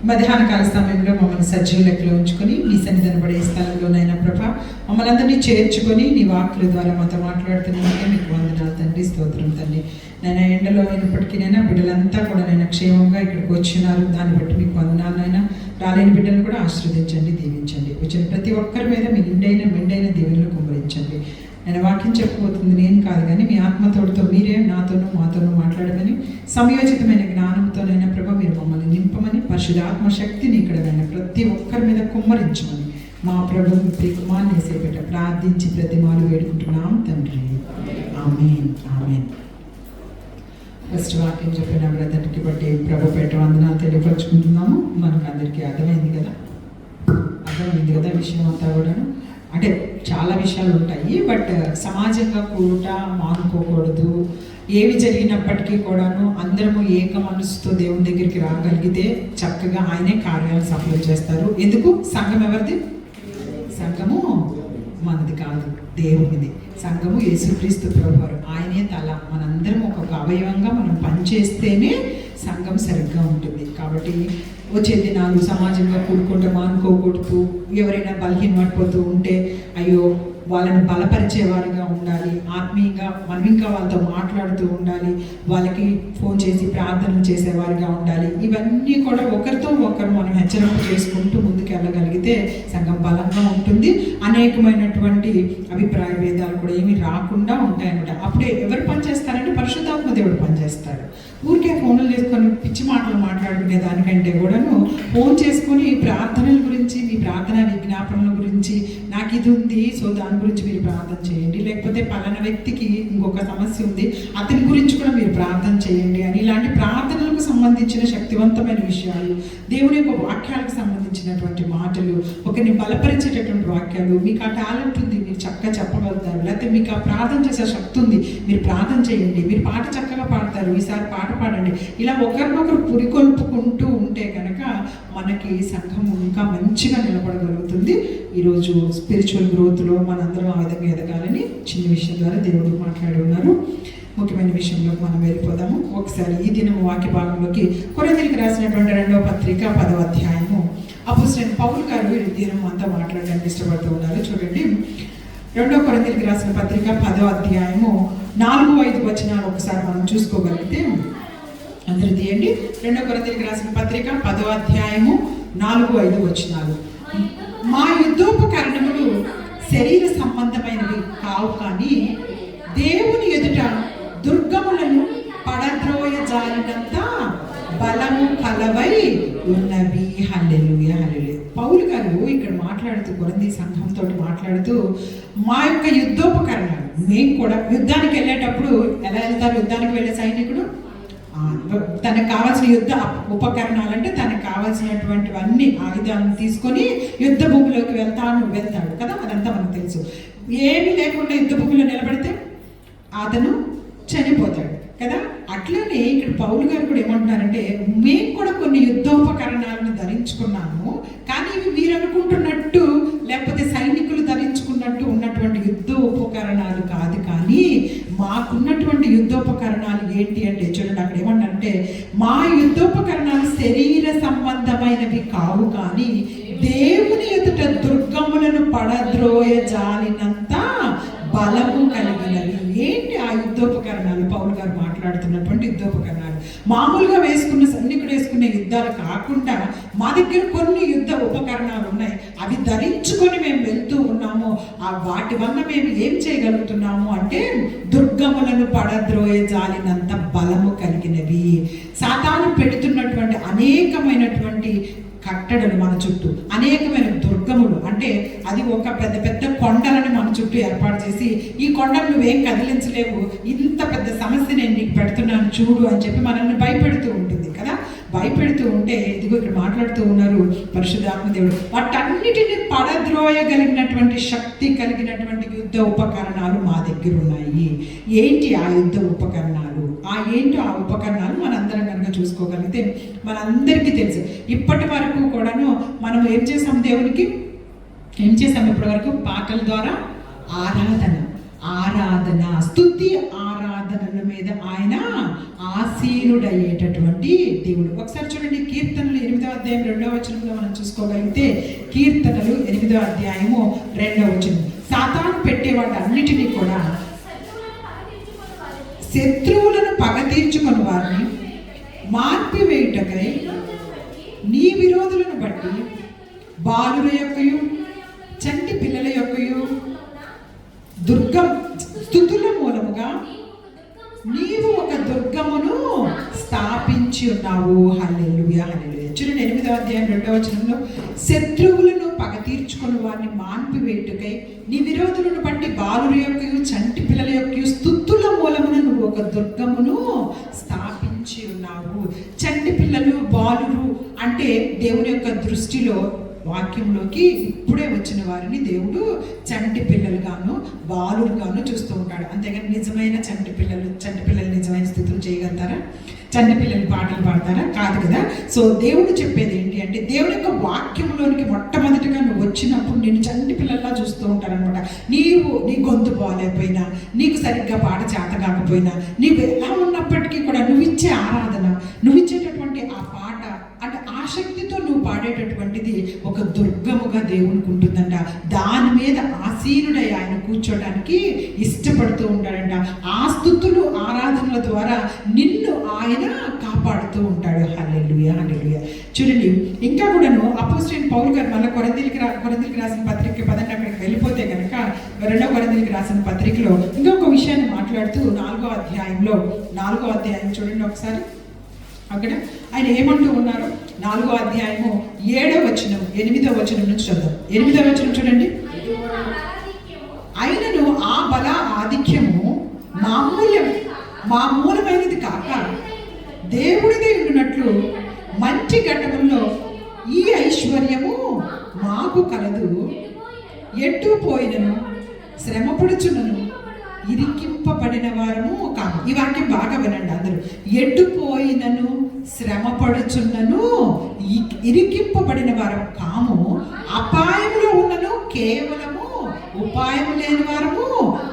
మధ్యాహ్న కాల సమయంలో మమ్మల్ని సజీవ లెక్కలో ఉంచుకొని మీ సన్నిధిని పడే స్థలంలోనైనా ప్రభా మమ్మల్ని అందరినీ చేర్చుకొని నీ వాక్కుల ద్వారా మాతో మాట్లాడుతున్నందుకే మీకు వందనాలు తండ్రి, స్తోత్రం తండ్రి. నేను ఎండలో అయినప్పటికీనైనా బిడ్డలంతా కూడా నేను క్షేమంగా ఇక్కడికి వచ్చినారు, దాన్ని బట్టి మీకు వందనాలైనా. రాలేని బిడ్డలు కూడా ఆశీర్వదించండి, దీవించండి. వచ్చిన ప్రతి ఒక్కరి మీద మీ మెండైన దీవెనలు కుమ్మరించండి. నేను వాక్యం చెప్పబోతుంది నేను కాదు, కానీ మీ ఆత్మతోడితో మీరే నాతోనూ మాతోనూ మాట్లాడమని, సమయోచితమైన జ్ఞానంతోనైనా ప్రభా మీరు మమ్మల్ని నింపమని, పరిశుద్ధాత్మ శక్తిని ఇక్కడైనా ప్రతి ఒక్కరి మీద కుమ్మరించమని మా ప్రభు ప్రియకుమార్ని సేపేట ప్రార్థించి ప్రతిమాలు వేడుకుంటున్నాం తండ్రి. ఆమేన్, ఆమేన్. ఫస్ట్ వాక్యం చెప్పిన బ్రదర్కి బట్టి ప్రభు పేట వందనాలు తెలియపరుచుకుంటున్నాము. మనకు అందరికీ అర్థమైంది కదా విషయం అంతా కూడాను. అంటే చాలా విషయాలు ఉంటాయి, బట్ సమాజంగా కూడుట మానుకోకూడదు. ఏవి జరిగినప్పటికీ కూడాను అందరము ఏక మనసుతో దేవుని దగ్గరికి రాగలిగితే చక్కగా ఆయనే కార్యాలు సఫలం చేస్తారు. ఎందుకు? సంఘం ఎవరిది? సంఘము మనది కాదు, దేవునిది. సంఘము యేసుక్రీస్తు ప్రభువారు, ఆయనే తల. మనందరం ఒక్కొక్క అవయవంగా మనం పనిచేస్తేనే సంఘం సరిగ్గా ఉంటుంది. కాబట్టి వచ్చే దినాలు సమాజంగా కూడుకుంటూ మానుకోకూడదు. ఎవరైనా బలహీనపడిపోతూ ఉంటే అయ్యో వాళ్ళని బలపరిచేవారిగా ఉండాలి. ఆత్మీయంగా మనం ఇంకా వాళ్ళతో మాట్లాడుతూ ఉండాలి, వాళ్ళకి ఫోన్ చేసి ప్రార్థనలు చేసేవారిగా ఉండాలి. ఇవన్నీ కూడా ఒకరితో ఒకరు మనం హెచ్చరిక చేసుకుంటూ ముందుకు వెళ్ళగలిగితే సంఘం బలంగా ఉంటుంది. అనేకమైనటువంటి అభిప్రాయ భేదాలు కూడా ఏమీ రాకుండా ఉంటాయన్నమాట. అప్పుడే ఎవరు పనిచేస్తారంటే పరిశుద్ధాత్మ దేవుడు పనిచేస్తాడు. ఊరికే ఫోన్లు చేసుకొని పిచ్చి మాటలు మాట్లాడుకునే దానికంటే కూడాను ఫోన్ చేసుకొని ప్రార్థనల గురించి, మీ ప్రార్థన విజ్ఞాపనల గురించి, నాకు ఇది ఉంది సో దాని గురించి మీరు ప్రార్థన చేయండి, లేకపోతే పలానా వ్యక్తికి ఇంకొక సమస్య ఉంది అతని గురించి కూడా మీరు ప్రార్థన చేయండి అని, ఇలాంటి ప్రార్థనలకు సంబంధించిన శక్తివంతమైన విషయాలు, దేవుని యొక్క వాక్యాలకు సంబంధించినటువంటి మాటలు, ఒకరిని బలపరిచేటటువంటి వాక్యాలు. మీకు ఆ టాలెంట్ ఉంది, మీరు చక్కగా చెప్పగలుగుతారు, లేకపోతే మీకు ఆ ప్రార్థన చేసే శక్తి ఉంది, మీరు ప్రార్థన చేయండి. మీరు పాట చక్కగా పాడతారు, ఈసారి పాట పాడండి. ఇలా ఒకరినొకరు పురికొల్పుకుంటూ ఉంటే కనుక మనకి సంఘం ఇంకా మంచిగా నిలబడగలుగుతుంది. ఈరోజు స్పిరిచువల్ గ్రోత్లో మనందరం ఆ విధంగా ఎదగాలని చిన్న విషయం ద్వారా దేవుడు మాట్లాడి ఉన్నారు. ముఖ్యమైన విషయంలోకి మనం వెళ్ళిపోదాము. ఒకసారి ఈ దినం వాక్య భాగంలోకి కొరింథీయులకు రాసినటువంటి 2వ పత్రిక 10వ అధ్యాయము అపోస్తలుడైన పౌలు గారు ఈ దినం అంతా మాట్లాడడానికి ఇష్టపడుతూ ఉన్నారు. చూడండి, 2వ కొరింథీయులకు రాసిన పత్రిక 10వ అధ్యాయము 4-5 వచనాలు ఒకసారి మనం చూసుకోగలిగితే అందరూ తీయండి. 2వ కొరింథీయులకు రాసిన పత్రిక 10వ అధ్యాయము 4-5 వచనాలు. మా యుద్ధోపకరణములు శరీర సంబంధమైనవి కావు, కానీ దేవుని ఎదుట దుర్గములను పడద్రోయ జారినంత బలము కలవై ఉన్నవి. హల్లెలూయా, హల్లెలూయా. పౌలు గారు ఇక్కడ మాట్లాడుతూ, కొరింథీ సంఘంతో మాట్లాడుతూ, మా యొక్క యుద్ధోపకరణాలు, మేము కూడా యుద్ధానికి వెళ్ళేటప్పుడు ఎలా వెళ్తారు? యుద్ధానికి వెళ్ళే సైనికుడు తనకు కావాల్సిన యుద్ధ ఉపకరణాలు అంటే తనకు కావాల్సినటువంటివన్నీ ఆయుధాలను తీసుకొని యుద్ధ భూమిలోకి వెళ్తాడు కదా, అదంతా మనకు తెలుసు. ఏమీ లేకుండా యుద్ధ భూమిలో నిలబడితే అతను చనిపోతాడు కదా. అట్లనే ఇక్కడ పౌలు గారు కూడా ఏమంటున్నారంటే, మేము కూడా కొన్ని యుద్ధోపకరణాలను ధరించుకున్నాము, కానీ ఇవి మీరు అనుకుంటున్నట్టు లేకపోతే సైనికులు ధరించుకున్నట్టు ఉన్నటువంటి యుద్ధోపకరణాలు కాదు, కానీ మాకున్నటువంటి యుద్ధోపకరణాలు ఏంటి అంటే, చూడండి అక్కడ ఏమంటారంటే, మా యుద్ధోపకరణాలు శరీర సంబంధమైనవి కావు, కానీ దేవుని ఎదుట దుర్గములను పడద్రోయ జాలినంత బలము కలిగినవి. ఏంటి ఆ యుద్ధోపకరణాలు? పౌలు గారు మాట్లాడుతున్నటువంటి యుద్ధోపకరణాలు మామూలుగా సైనికుడు వేసుకునే యుద్ధాలు కాకుండా మా దగ్గర కొన్ని యుద్ధ ఉపకరణాలు ఉన్నాయి. అవి ధరించుకొని మేము వెళ్తూ ఉన్నాము. వాటి వల్ల మేము ఏం చేయగలుగుతున్నాము అంటే దుర్గములను పడద్రోయ జాలినంత బలము కలిగినవి. సాతాను పెడుతున్నటువంటి అనేకమైనటువంటి కట్టడలు మన చుట్టూ, అనేకమైన దుర్గములు, అంటే అది ఒక పెద్ద పెద్ద కొండలను మన చుట్టూ ఏర్పాటు చేసి, ఈ కొండను నువ్వేం కదిలించలేవు, ఇంత పెద్ద సమస్య నేను నీకు పెడుతున్నాను చూడు అని చెప్పి మనల్ని భయపెడుతూ ఉంటుంది కదా. భయపెడుతూ ఉంటే ఇదిగో ఇక్కడ మాట్లాడుతూ ఉన్నారు పరిశుద్ధాత్మ దేవుడు, వాటన్నిటిని పడద్రోయగలిగినటువంటి శక్తి కలిగినటువంటి యుద్ధ ఉపకరణాలు మా దగ్గర ఉన్నాయి. ఏంటి ఆ యుద్ధ ఉపకరణాలు? ఏంటో ఆ ఉపకరణాలు మనందరం కనుక చూసుకోగలిగితే మనందరికీ తెలుసు. ఇప్పటి వరకు కూడాను మనం ఏం చేసాం? దేవునికి ఏం చేసాం? ఇప్పటి వరకు పాటల ద్వారా ఆరాధన, ఆరాధన, స్తుతి ఆరాధనల మీద ఆయన ఆసీనుడయ్యేటటువంటి దేవుడు. ఒకసారి చూడండి, కీర్తనలు 8వ అధ్యాయం 2వ వచనంలో మనం చూసుకోగలిగితే, కీర్తనలు 8వ అధ్యాయము 2వ వచనం, సాతాను పెట్టేవాడు అన్నిటినీ కూడా శత్రువులను పగ తీర్చుకొని వారిని మార్పివేయుటకై నీ విరోధులను బట్టి బాలుల యొక్కయు చంటి పిల్లల యొక్కయు దుర్గం స్తుతుల మూలముగా నీవు ఒక దుర్గమును స్థాపించి ఉన్నావు. హల్లెలూయా, హల్లెలూయా. చూడండి, 8వ అధ్యాయం 2వ వచనంలో, శత్రువులను పగ తీర్చుకుని వారిని మాన్పివేటుకై నీ విరోధులను బట్టి బాలుల యొక్కయు చంటి పిల్లల యొక్కయు స్తుతుల మూలమున నువ్వు ఒక దుర్గమును స్థాపించి ఉన్నావు. చంటి పిల్లలు, బాలురు అంటే దేవుని యొక్క దృష్టిలో, వాక్యంలోకి ఇప్పుడే వచ్చిన వారిని దేవుడు చంటి పిల్లలుగాను బాలులుగాను చూస్తూ ఉంటాడు. అంతేగాని నిజమైన చంటి పిల్లలు నిజమైన స్థితులు చేయగలుగుతారా? చంటి పిల్లలు పాటలు పాడతారా? కాదు కదా. సో దేవుడు చెప్పేది ఏంటి అంటే, దేవుని యొక్క వాక్యంలోనికి మొట్టమొదటిగా నువ్వు వచ్చినప్పుడు నేను చంటి పిల్లల్లా చూస్తూ ఉంటారనమాట. నీ గొంతు బాగాలేకపోయినా, నీకు సరిగ్గా పాట చేత కాకపోయినా, నీవు ఎలా ఉన్నప్పటికీ కూడా నువ్వు ఇచ్చే ఆరాధన, నువ్వు ఇచ్చేటటువంటి ఆ పాట అంటే ఆసక్తితో నువ్వు పాడేటటువంటిది ఒక దుర్గముగా దేవునికి ఉంటుందంట. దాని మీద ఆసీనుడై ఆయన కూర్చోడానికి ఇష్టపడుతూ ఉంటాడంట. ఆ స్తుతులు ఆరాధనల ద్వారా నిన్ను ఆయన కాపాడుతూ ఉంటాడు. హల్లెలూయా, హల్లెలూయా. చూడండి, ఇంకా కూడాను అపోస్తలుడైన పౌలు గారు మళ్ళీ కొరింథీయులకు రాసిన పత్రిక పదండి, అక్కడికి వెళ్ళిపోతే కనుక 2వ కొరింథీయులకు రాసిన పత్రికలో ఇంకొక విషయాన్ని మాట్లాడుతూ 4వ అధ్యాయం చూడండి ఒకసారి. అక్కడ ఆయన ఏమంటూ ఉన్నారు? 4వ అధ్యాయము 7వ వచనం 8వ వచనం నుంచి చూద్దాం. 8వ వచనం చూడండి. ఆయనను ఆ బల ఆధిక్యము మామూలమైనది కాక దేవుడిదే ఉండినట్లు మంచి ఘట్టములో ఈ ఐశ్వర్యము మాకు కలదు. ఎటు పోయినను శ్రమపడుచున్నను ఇరికింపబడిన వారము కాము. ఈ వాక్యం బాగా వినండి అందరూ. ఎడ్డుపోయినను శ్రమపడుచున్నను ఇరికింపబడిన వారము కాము, అపాయములో ఉన్నను కేవలము ఉపాయము లేని వారము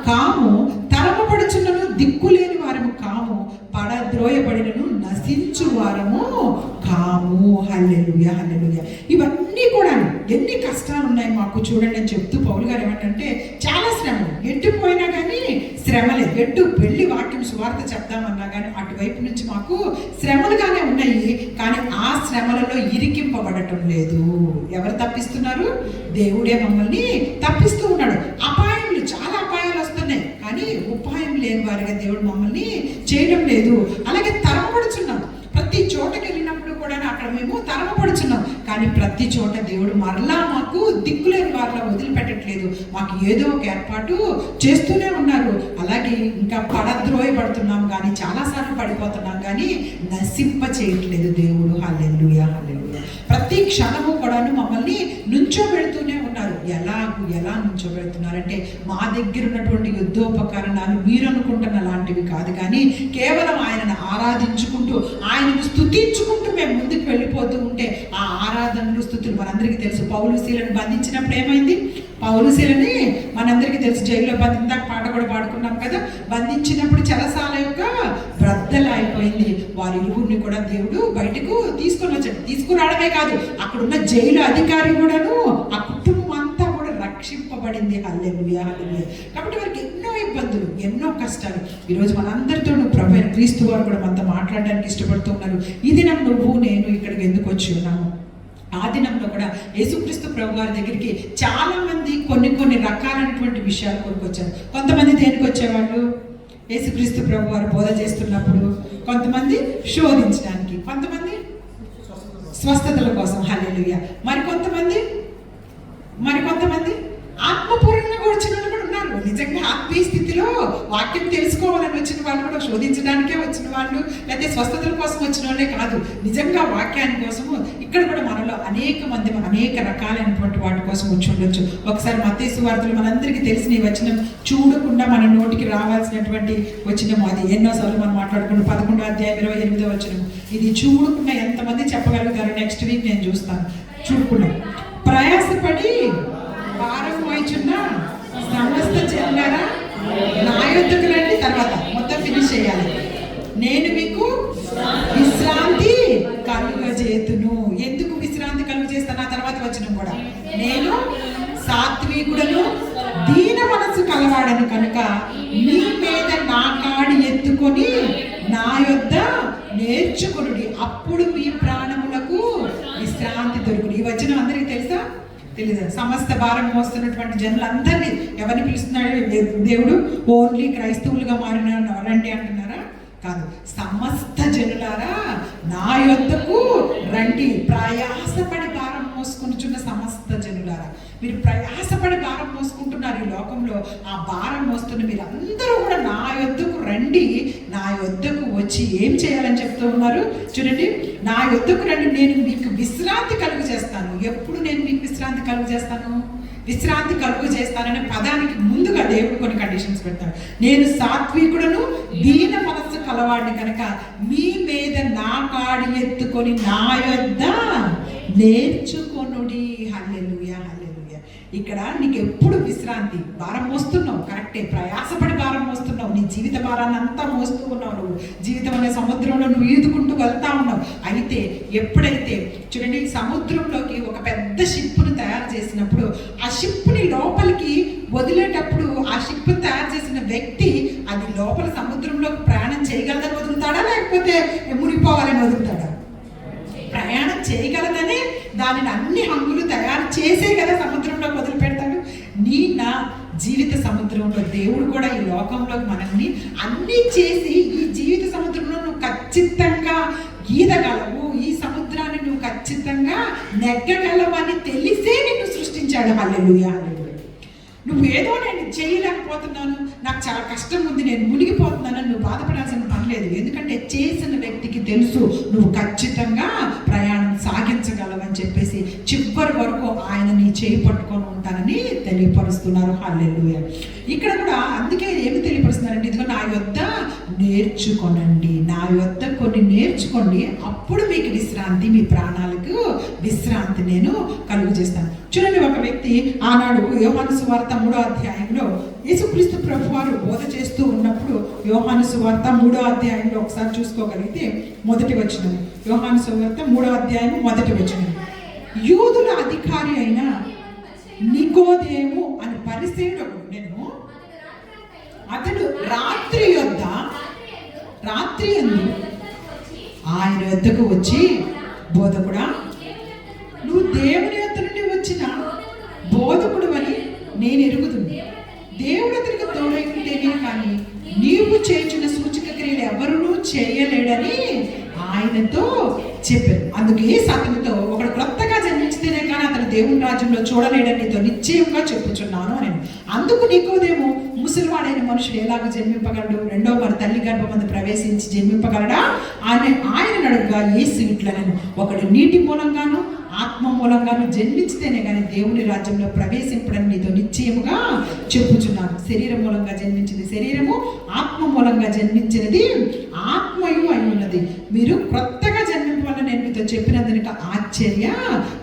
కాము, తరమపడుచున్నను దిక్కు లేని వారము కాము, పడద్రోయబడినను నశించు వారము కాము. హల్లెలూయా, హల్లెలూయా. ఇవన్నీ కూడా ఎన్ని కష్టాలు ఉన్నాయి మాకు చూడండి అని చెప్తూ పౌలు గారు ఏమంటే, చాలా శ్రమలు, ఎట్టుపోయినా కానీ శ్రమలే. ఎటు వెళ్ళి వాక్యం సువార్త చెప్దామన్నా కానీ అటువైపు నుంచి మాకు శ్రమలుగానే ఉన్నాయి. కానీ ఆ శ్రమలలో ఇరికింపబడటం లేదు. ఎవరు తప్పిస్తున్నారు? దేవుడే మమ్మల్ని తప్పిస్తూ ఉన్నాడు. అపాయములు, చాలా అపాయాలు వస్తున్నాయి, కానీ ఉపాయం లేని వారిగా దేవుడు మమ్మల్ని చేయడం లేదు. అలాగే తరమపడుచున్నాం. ప్రతి చోటకి వెళ్ళినప్పుడు కూడా అక్కడ మేము తరమపడుచున్నాం, కానీ ప్రతి చోట దేవుడు మరలా మాకు దిక్కులేని వారిలో వదిలిపెట్టట్లేదు. మాకు ఏదో ఒక ఏర్పాటు చేస్తూనే ఉన్నారు. అలాగే ఇంకా పడద్రోయబడుతున్నాం, కానీ చాలాసార్లు పడిపోతున్నాం, కానీ నశింప చేయట్లేదు దేవుడు. హల్లెలూయా, హల్లెలూయా. ప్రతి క్షణము కూడాను మమ్మల్ని నుంచోబెడుతూనే ఉన్నారు. ఎలా నుంచోబెడుతున్నారంటే, మా దగ్గర ఉన్నటువంటి యుద్ధోపకరణాలు మీరు అనుకుంటున్న లాంటివి కాదు, కానీ కేవలం ఆయనను ఆరాధించుకుంటూ, ఆయనను స్తుతించుకుంటూ మేము ముందుకు వెళ్ళిపోతూ ఉంటే ఆ ఆరాధనలు, స్తుతులు మనందరికీ తెలుసు. పౌలు శీలను బంధించినప్పుడు ఏమైంది? పౌలు శీలని మనందరికీ తెలుసు, జైల్లో ఇందాక పాట కూడా పాడుకున్నాం కదా. బంధించినప్పుడు చెరసాల యొక్క బ్రద్దలు అయిపోయింది. వారి ఇరువురిని కూడా దేవుడు బయటకు తీసుకొని వచ్చాడు. తీసుకురావడమే కాదు, అక్కడున్న జైలు అధికారి కూడాను, ఆ కుటుంబం అంతా కూడా రక్షింపబడింది. హల్లెలూయా, హల్లెలూయా. కాబట్టి వారికి ఎన్నో ఇబ్బందులు, ఎన్నో కష్టాలు. ఈరోజు మనందరితో ప్రభు అయిన క్రీస్తు వారు కూడా మనతో మాట్లాడడానికి ఇష్టపడుతూ ఉన్నారు. ఈ దినం నువ్వు నేను ఇక్కడికి ఎందుకు వచ్చి ఉన్నాము? ఆ దినంలో కూడా యేసుక్రీస్తు ప్రభు గారి దగ్గరికి చాలా మంది కొన్ని రకాలైనటువంటి విషయాలు కొనుక్కొచ్చారు. కొంతమంది దేనికి వచ్చేవాళ్ళు? యేసుక్రీస్తు ప్రభు వారు బోధ చేస్తున్నప్పుడు. కొంతమంది శోధించడానికి, కొంతమంది స్వస్థతల కోసం. హల్లెలూయా. మరికొంతమంది ఆత్మపూర్ణంగా వచ్చిన వాళ్ళు కూడా ఉన్నారు. నిజంగా ఆత్మీయ స్థితిలో వాక్యం తెలుసుకోవాలని వచ్చిన వాళ్ళు కూడా, శోధించడానికే వచ్చిన వాళ్ళు, లేకపోతే స్వస్థతల కోసం వచ్చిన వాళ్ళే కాదు, నిజంగా వాక్యాని కోసము ఇక్కడ కూడా మనలో అనేక మంది అనేక రకాలైనటువంటి వాటి కోసం వచ్చి ఉండొచ్చు. ఒకసారి మత్తయి సువార్తలో మనందరికీ తెలిసిన ఈ వచనం చూడకుండా మన నోటికి రావాల్సినటువంటి వచనం అది. ఎన్నోసార్లు మనం మాట్లాడుకుంటూ 11వ అధ్యాయం 28వ వచనం. ఇది చూడకుండా ఎంతమంది చెప్పగలుగుతారు? నెక్స్ట్ వీక్ నేను చూస్తాను. చూడకుండా ప్రయాసపడి భారం మోయుచున్న సమస్త జనులారా ఫినిష్ చేయాలి. నేను మీకు విశ్రాంతి కలుగజేతును. ఎందుకు విశ్రాంతి కలుగజేస్తాను? ఆ తర్వాత వచనం కూడా, నేను సాత్వికుడను దీన మనసు కలవాడను కనుక మీ మీద నా కాడి ఎత్తుకొని నా యొద్ద నేర్చుకొనుడి, అప్పుడు మీ ప్రాణములకు విశ్రాంతి దొరుకును. ఈ వచనం అందరికీ తెలుసా? తెలీదు. సమస్త భారం మోస్తున్నటువంటి జనులందరినీ ఎవరిని పిలుస్తున్నాడు దేవుడు? ఓన్లీ క్రైస్తవులుగా మారిన రండి అంటున్నారా? కాదు. సమస్త జనులారా నా యొద్దకు రండి, ప్రయాసపడి భారం మోసుకుంటున్న సమస్త జనులారా. మీరు ప్రయాసపడి భారం మోసుకుంటున్నారు ఈ లోకంలో. ఆ భారం మోస్తున్న మీరు అందరూ కూడా నా యొద్దకు రండి, నా యొద్దకు వచ్చి ఏం చేయాలని చెప్తూ ఉన్నారు చూడండి. నా యొద్దకు రండి, నేను మీకు విశ్రాంతి కలుగు చేస్తాను. ఎప్పుడు నేను మీకు విశ్రాంతి కలుగు చేస్తాను? విశ్రాంతి కలుగు చేస్తాననే పదానికి ముందుగా దేవుడు కొన్ని కండిషన్స్ పెడతాడు. నేను సాత్వికుడను దీన మనస్సు కలవాడిని కనుక మీ మీద నా కాడి ఎత్తుకొని నా యొద్ద నేర్చుకొనుడి. హల్లెలూయా, హల్లెలూయా. ఇక్కడ నీకు ఎప్పుడు విశ్రాంతి? భారం మోస్తున్నావు, కరెక్టే, ప్రయాసపడి భారం మోస్తున్నావు, నీ జీవిత భారాన్ని అంతా మోస్తూ ఉన్నావు. నువ్వు జీవితం అనే సముద్రంలో నువ్వు ఈదుకుంటూ వెళ్తా ఉన్నావు. అయితే ఎప్పుడైతే చూడండి, సముద్రంలోకి ఒక పెద్ద షిప్ను తయారు చేసినప్పుడు ఆ షిప్ని లోపలికి వదిలేటప్పుడు ఆ షిప్ తయారు చేసిన వ్యక్తి అది లోపల సముద్రంలోకి ప్రయాణం చేయగలదని వదులుతాడా, లేకపోతే మునిగిపోవాలని వదులుతాడా? ప్రయాణం చేయగలదనే దానిని అన్ని హంగులు తయారు చేసే కదా సముద్రంలోకి వదిలిపెడతాడు. నా జీవిత సముద్రంలో దేవుడు కూడా ఈ లోకంలో మనల్ని అన్నీ చేసి ఈ జీవిత సముద్రంలో నువ్వు ఖచ్చితంగా ఈదగలవు, ఈ సముద్రాన్ని నువ్వు ఖచ్చితంగా నెగ్గగలవు అని తెలిసే నిన్ను సృష్టించాడు. హల్లెలూయా, హల్లెలూయా. నువ్వేదో నేను చేయలేకపోతున్నాను, నాకు చాలా కష్టం ఉంది, నేను మునిగిపోతున్నానని నువ్వు బాధపడాల్సిన పని లేదు. ఎందుకంటే చేసిన వ్యక్తికి తెలుసు నువ్వు ఖచ్చితంగా ప్రయాణం సాగించగలవని చెప్పేసి చివరి వరకు ఆయన నీ చేయి పట్టుకొని ఉంటానని తెలియపరుస్తున్నారు. హల్లెలూయా. ఇక్కడ కూడా అందుకే ఏమి తెలియపరుస్తున్నారంటే, ఇదిగో నా యొద్ద నేర్చుకోనండి, నా యొద్ద కొన్ని నేర్చుకోండి, అప్పుడు మీకు విశ్రాంతి, మీ ప్రాణాలకు విశ్రాంతి నేను కలుగు చేస్తాను. చూడండి, ఒక వ్యక్తి ఆనాడు యోహాను సువార్త 3వ అధ్యాయంలో యేసుక్రీస్తు ప్రభువారు బోధ చేస్తూ ఉన్నప్పుడు, యోహాను సువార్త 3వ అధ్యాయంలో ఒకసారి చూసుకోగలిగితే మొదటి వచనం, యోహాను సువార్త 3వ అధ్యాయం మొదటి వచనం, యూదుల అధికారి అయిన నికోదేము అని పరిసేయుడు నేను అతడు రాత్రి యందు ఆయన యొద్దకు వచ్చి, బోధకుడా, నువ్వు దేవుని యొద్ద నుండి వచ్చిన బోధకుడు అని నేను ఎరుగుదును. దేవుడు అతనికి తోడై ఉంటేనే కానీ నీవు చేసిన సూచక క్రియలు ఎవరునూ చేయలేడని ఆయనతో చెప్పారు. అందుకే అతనితో, ఒకడు క్రొత్తగా జన్మించితేనే కానీ అతను దేవుని రాజ్యంలో చూడలేడని నీతో నిశ్చయంగా చెప్పుచున్నాను అని. అందుకు నికోదేము, ముసలివాడైన మనుషుడు ఎలాగ జన్మింపగలడు? రెండో మరి తల్లి గర్భమందు ప్రవేశించి జన్మింపగలడా? ఆయన అడుగుగా యేసు ఇట్లనెను, ఒకడు నీటి మూలంగాను ఆత్మ మూలంగాను జన్మించితేనే కానీ దేవుని రాజ్యంలో ప్రవేశింపడని నీతో నిశ్చయముగా చెప్పుచున్నాను. శరీరం మూలంగా జన్మించింది శరీరము, ఆత్మ మూలంగా జన్మించినది ఆత్మయు అయి ఉన్నది. మీరు కొత్తగా జన్మింపాలని నేను మీతో చెప్పినందుకు ఆశ్చర్య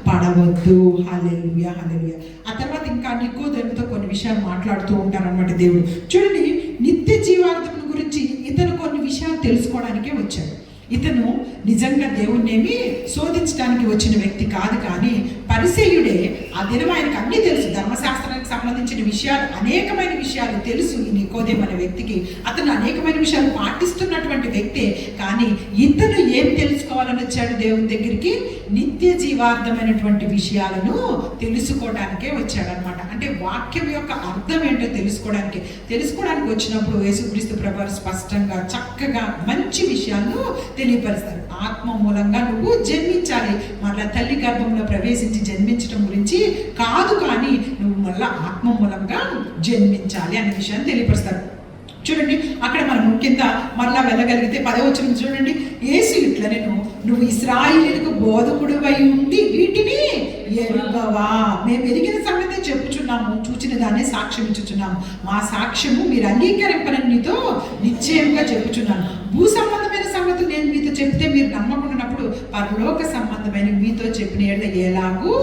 పడవద్దు. హల్లెలూయా, హల్లెలూయా. ఆ తర్వాత ఇంకా నికోదేముతో కొన్ని విషయాలు మాట్లాడుతూ ఉంటారన్నమాట దేవుడు. చూడండి, నిత్య జీవార్థం గురించి ఇతను కొన్ని విషయాలు తెలుసుకోవడానికే వచ్చాడు. ఇతను నిజంగా దేవుణ్ణేమి శోధించడానికి వచ్చిన వ్యక్తి కాదు, కానీ పరిసయ్యుడే. ఆ దినం ఆయనకు అన్నీ తెలుసు, ధర్మశాస్త్రానికి సంబంధించిన విషయాలు, అనేకమైన విషయాలు తెలుసు ఈ నికోదేము అనే వ్యక్తికి. అతను అనేకమైన విషయాలు పాటిస్తున్నటువంటి వ్యక్తే, కానీ ఇతను ఏం తెలుసుకోవాలని వచ్చాడు దేవుని దగ్గరికి? నిత్య జీవార్థమైనటువంటి విషయాలను తెలుసుకోవడానికే వచ్చాడనమాట. అంటే వాక్యం యొక్క అర్థం ఏంటో తెలుసుకోవడానికి వచ్చినప్పుడు యేసుక్రీస్తు ప్రభువు స్పష్టంగా చక్కగా మంచి విషయాలను తెలియపరుస్తారు. ఆత్మ మూలంగా నువ్వు జన్మించాలి, మళ్ళా తల్లి గర్భంలో ప్రవేశించి జన్మించడం గురించి కాదు, కానీ నువ్వు మళ్ళా ఆత్మ మూలంగా జన్మించాలి అనే విషయాన్ని తెలియపరుస్తారు. చూడండి, అక్కడ మనం కింద మళ్ళా వెళ్ళగలిగితే 10వ వచనం చూడండి, యేసు ఇట్లనెను, నువ్వు ఇశ్రాయేలుకు బోధకుడువై ఉండి వీటిని ఎరుగవా? మేము ఎరిగిన సంగతే చెప్పుచున్నాము, చూచిన దాన్ని సాక్ష్యం ఇచ్చుచున్నాము. మా సాక్ష్యము మీరు అంగీకరింపనని నీతో నిశ్చయంగా చెప్పుచున్నాను. భూ సంబంధమైన సంగతులు నేను మీతో చెప్తే మీరు నమ్మకుండానప్పుడు పరలోక సంబంధమైన మీతో చెప్పిన ఎలాగూ